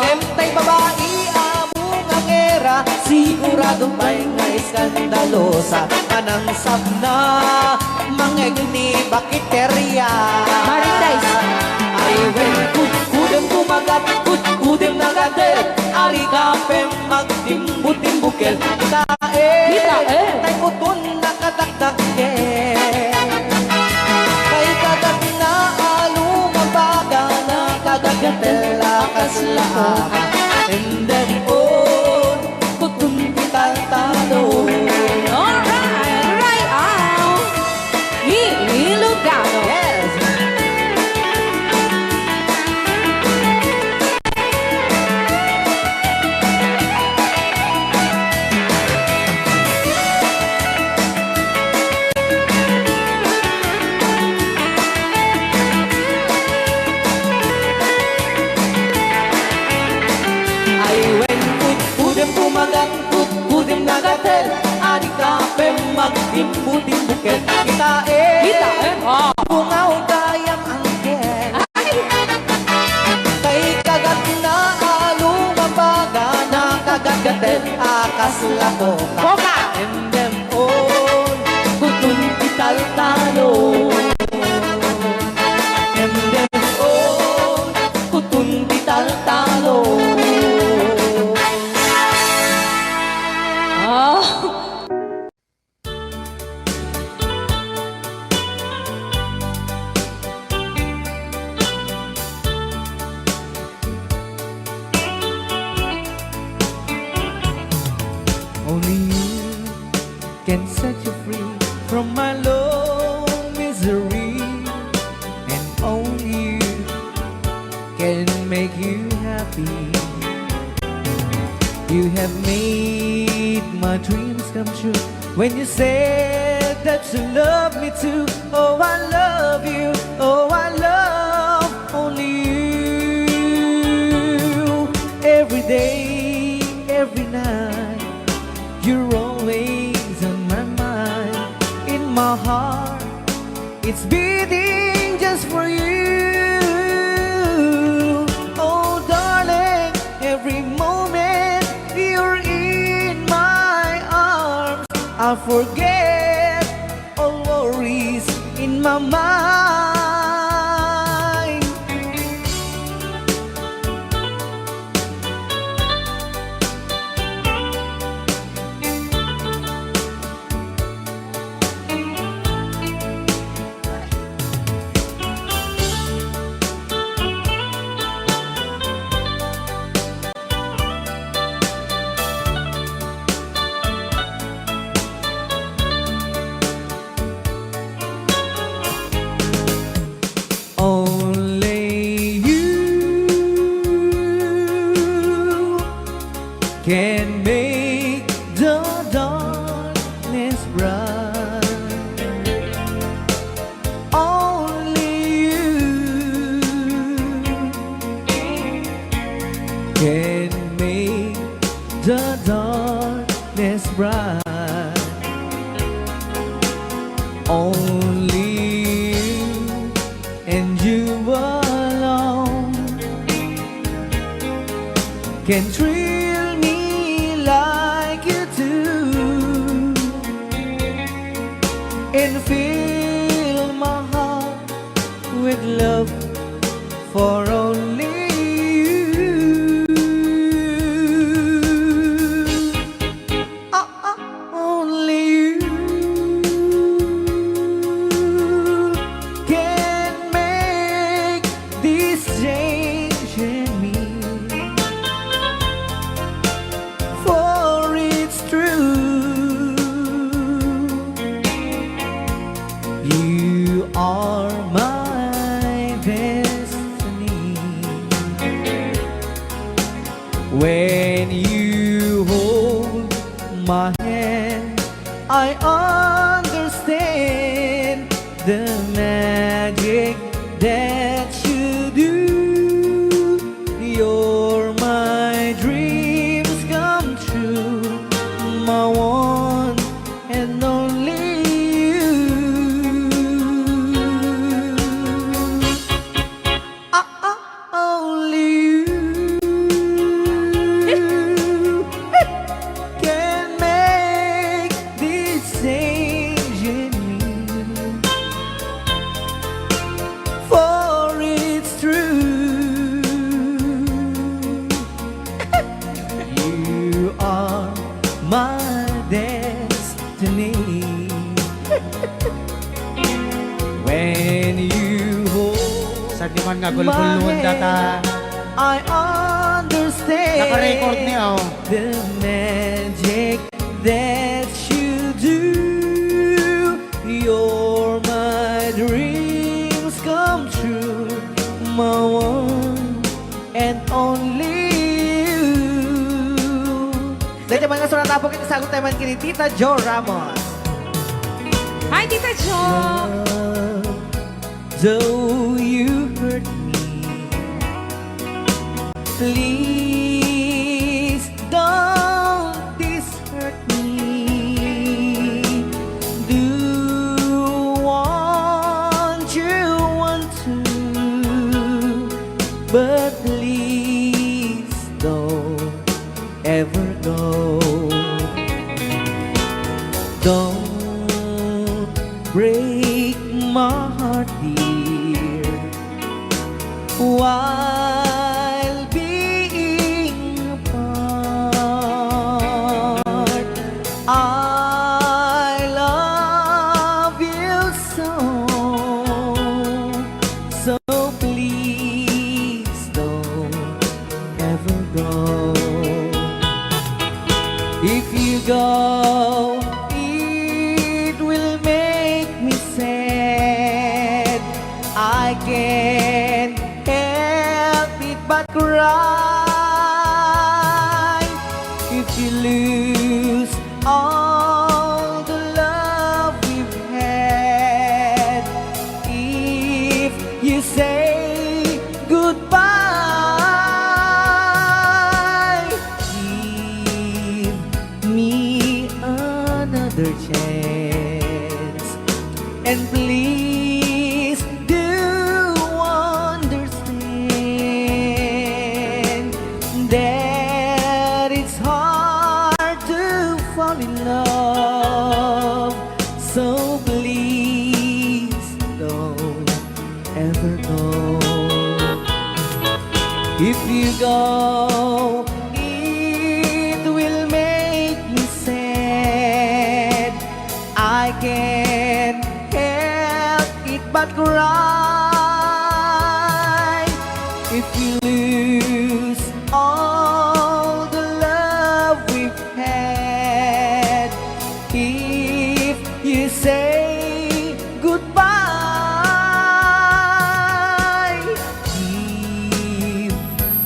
ngentay babae ako mangera sigurado pa'y nga iskandalosa anang sabna mangeg ni bakiterya ay when kudem kumagat kudem nagatel ari kapem magtimbut-timbukel tay kutun nakataktakke kay kagat na alumabaga na kagagatela kaslaaba and then on kutun tital-talo. Alright, right out. Ilocano. Yes. Kudem nagatel, adik kapem magtimbu-timbukel. Kita bungaw kayang angken. Kay kagat na alumabaga na kagagatel akas lakoka. Endem on, kutun tital-talo. Endem on, kutun tital-talo. Only you can set you free from my low misery, and only you can make you happy. You have made my dreams come true when you said that you love me too. Oh, I love you. Oh, I love only you. Every day, every night, you're always on my mind. In my heart, it's beating just for you. Oh, darling, every moment you're in my arms, I forget all worries in my mind. Only you can make the darkness bright. Only you can make the darkness bright. Only you and you alone can thrill me like you do. and fill my heart with love for only you. Only you can make this change in me. For it's true, you are my destiny. When you hold my hand, I understand the magic that you do. You're my dreams come true, my one and only you. Only you can make this change in me. For it's true, you are my destiny. When you hold Sa di man nga my gulgulun data. hand, I understand Naka-record niya, oh. the magic that you do. You're my dreams come true, my one and only you. Dahil mga suratapok ito sagot naman kini Tita Jo Ramos. Hi, Tita Jo! Though you hurt me, please don't dishurt me. Do want to, but please don't ever go. Don't break my heart, dear, while being apart. I love you so, so please don't ever go. If you go, it will make me sad. I can't help it but cry. If you lose all the love we've had, if you say goodbye, give me another chance, and please do understand that it's hard to fall in love. So please don't ever go. If you go, it will make me sad. I can't help it but cry. If you lose all the love we've had, if you say goodbye, give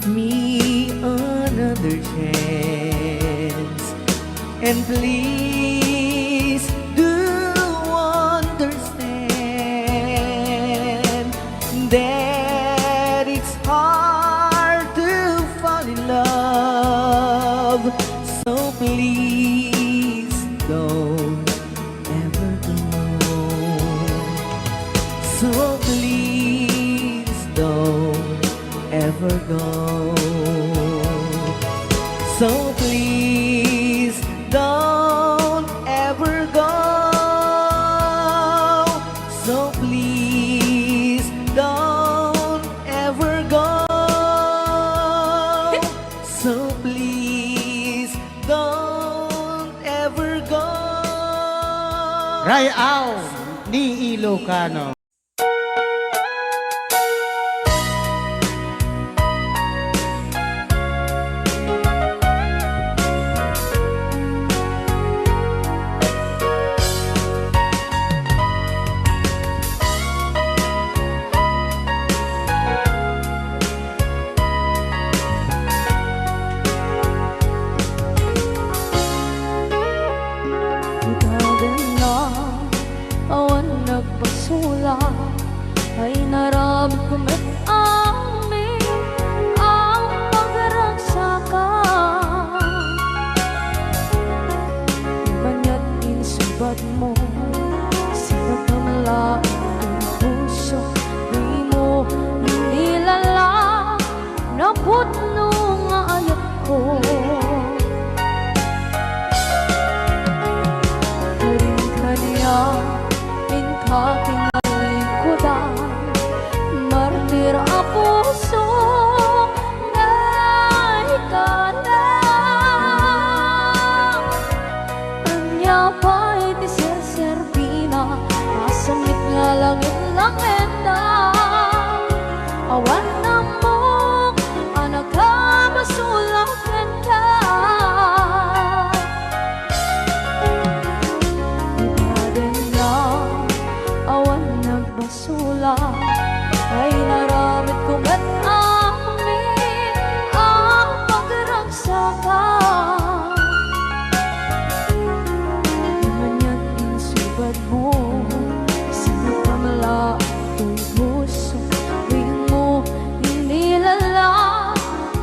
me another chance, and please do understand that it's hard to fall in love. So please don't ever go. So please don't ever go. So please don't Rayaw ni Ilocano. Awan nagpasula ay naramit ko met amin ang pagragsaka. Banya't insubat mo sinagdamala ang puso, di mo nilala na putno nga ayat ko. Aking alikodan, martir ang puso na ikalang. Anya pa'y di serservina, masamit nga langit lang endang. Awan na mo, anak ka masulak ka. Sula ay naramit ko ba't amin ang pagragsaka. Manya't insubad mo sinagpamala ito'y puso, di mo inilala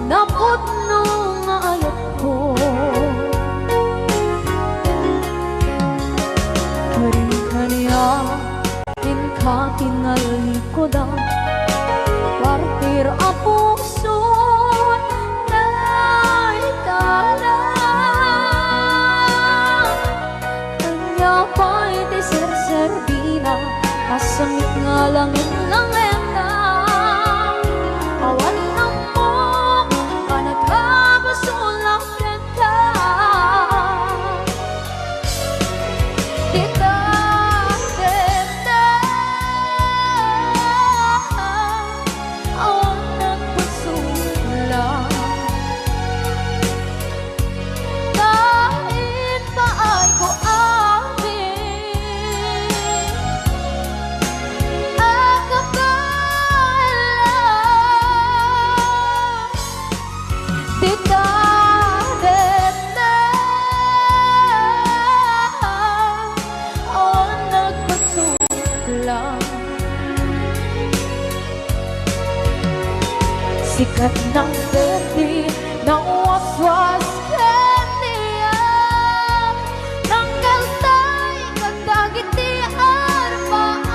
na putno nga ayat ko. Karin-kanya tinalikodan, partir ang puso na ikalang. Kanya pa'y di serservina, masamit nga langit lang endang. Awan na mo, panagkabasulak ka. Dita sikat ng berdi ng waswas kaniya, ng kaltay kagdagit di arbaan.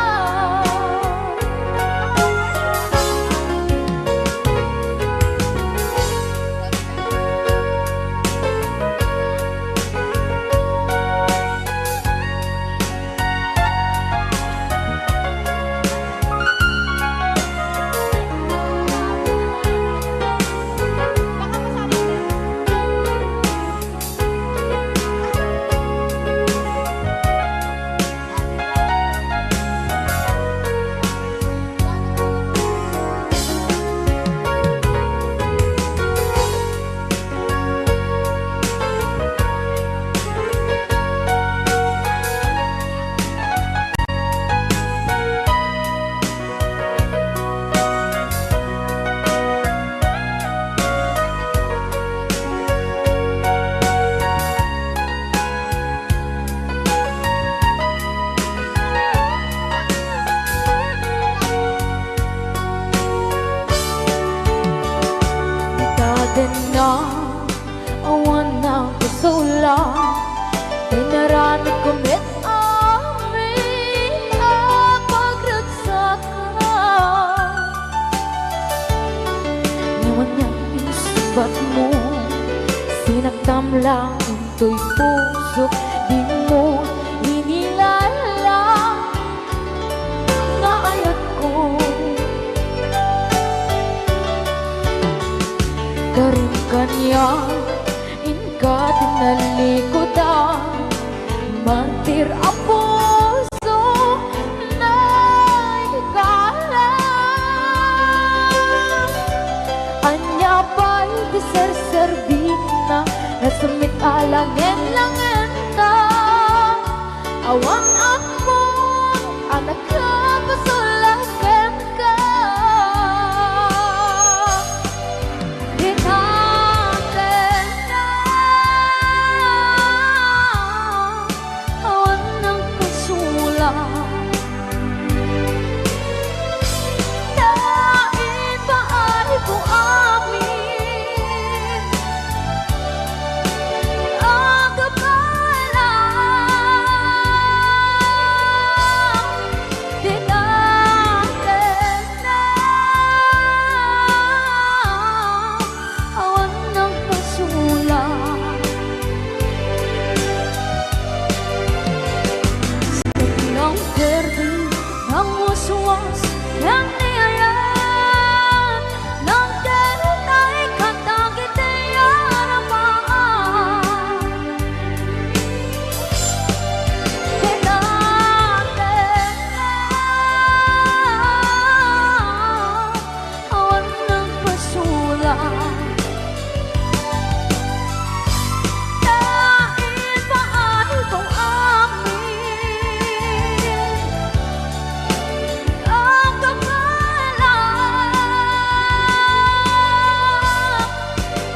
Dennam, awan ng kusula, dinarami ko met amin ang pagragsaka. Ngayon niyang insubat mo, sinagtam lang ito'y puso, di mo inilala na ayat ko. Karin kanya inka tinalikodan, mantir apo Awan ako anak ka pasulakan ka Dinaten na awan ng kasulat Nain pa ay ko amin Ang kapala Dinaten na awan ng kasulat Ng verde, ng waswas, ng niyayan Ng derutay katagit ay aramaan Dinaten na awan ng pasulat Dahil pa ay kung amin Ang kapala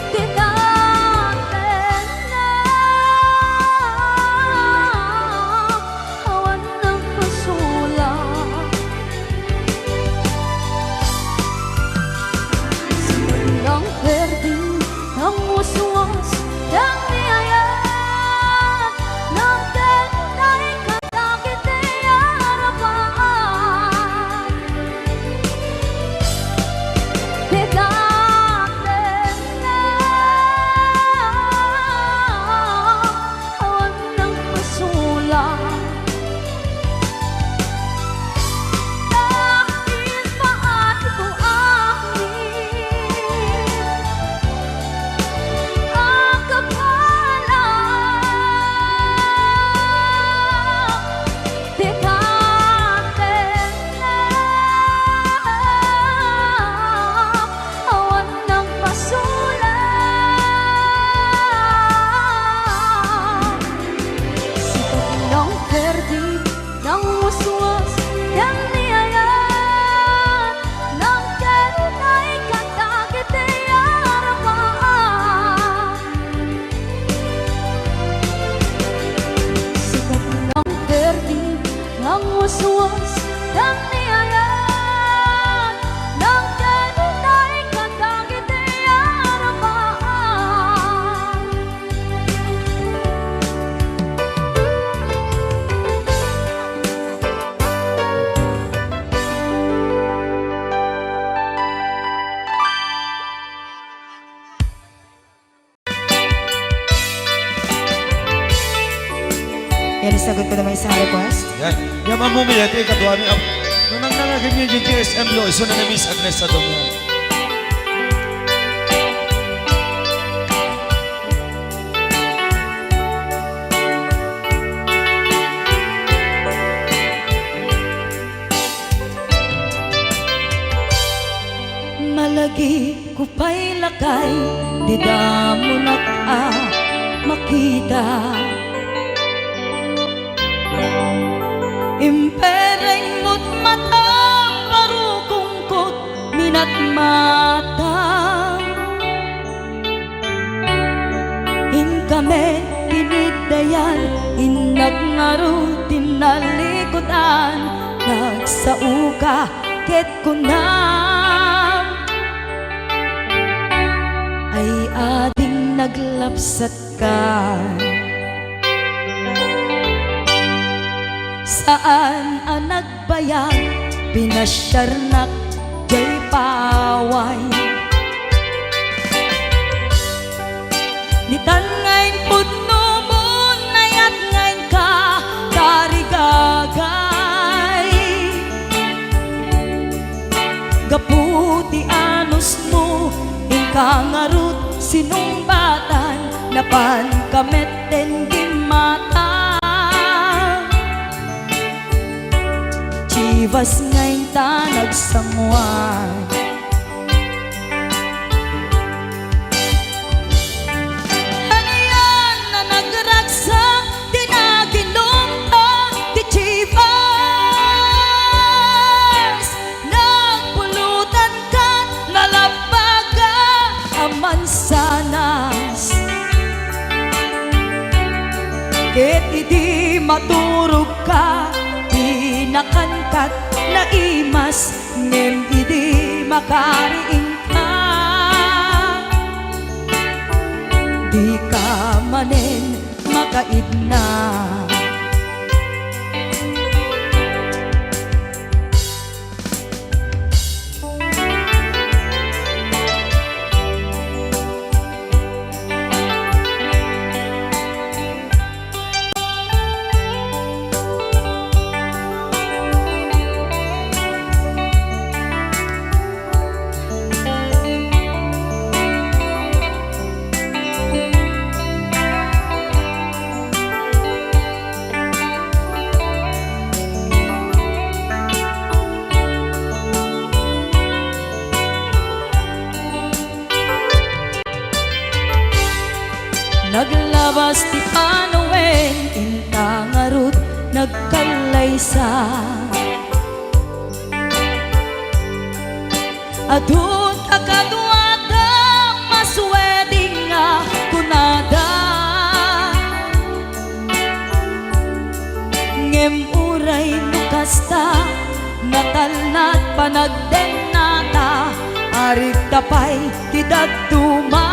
Dinaten na awan ng pasulat Ng verde, ng waswas, ng niyayan Ng derutay katagit ay arapan Dinaten na awan ng pasulat Dahil pa ay kung amin Ang kapala Dinaten na awan ng pasulat Sikat ng verde, ng waswas, ng niyayan Ng derutay katagit ay arapan Sikat ng verde, ng waswas, ng niyayan Ng derutay katagit ay arapan Yan, isagot ko naman isang request. Yan. Yan mamumili ito yung kadwa ni Ab. Nung nangnangagin niyo yung GSM lo, iso na na-miss Agnes sa dumyan. Malagi ko pa'y lakay Di damo makita Impereng mo't mata Parukungkot minat mata In kami tinidayan Inag ngaro tinalikutan Nagsauka ket kunam Ay ading naglapsat ka Saan ang nagbayag Pinasyarnak jay paway Nitan ngayon pudno mo Nayat ngayon ka Karigagay Gaputi anos mo Ikangarut sinumbatan Napan kamet den gimata Chivas ngayon ta nagsangwan Hanayan na nagragsak Dinaginong ta idi maturog ka, pinakankat na imas, ngem idi makariing ka. Di ka manen makaidna. Naglabas ti panawen, inta nga rut nagkalaysa. Adun kakaduada masweding nga kunada, ngem uray nukasta natalnat panagdennata, arik tapay ti daduma.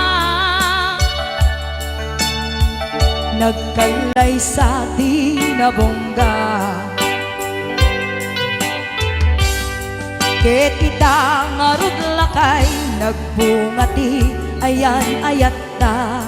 Nagkalay sa tinabongga, ket ita nga rud lakay nagbungati ayan ayat ta.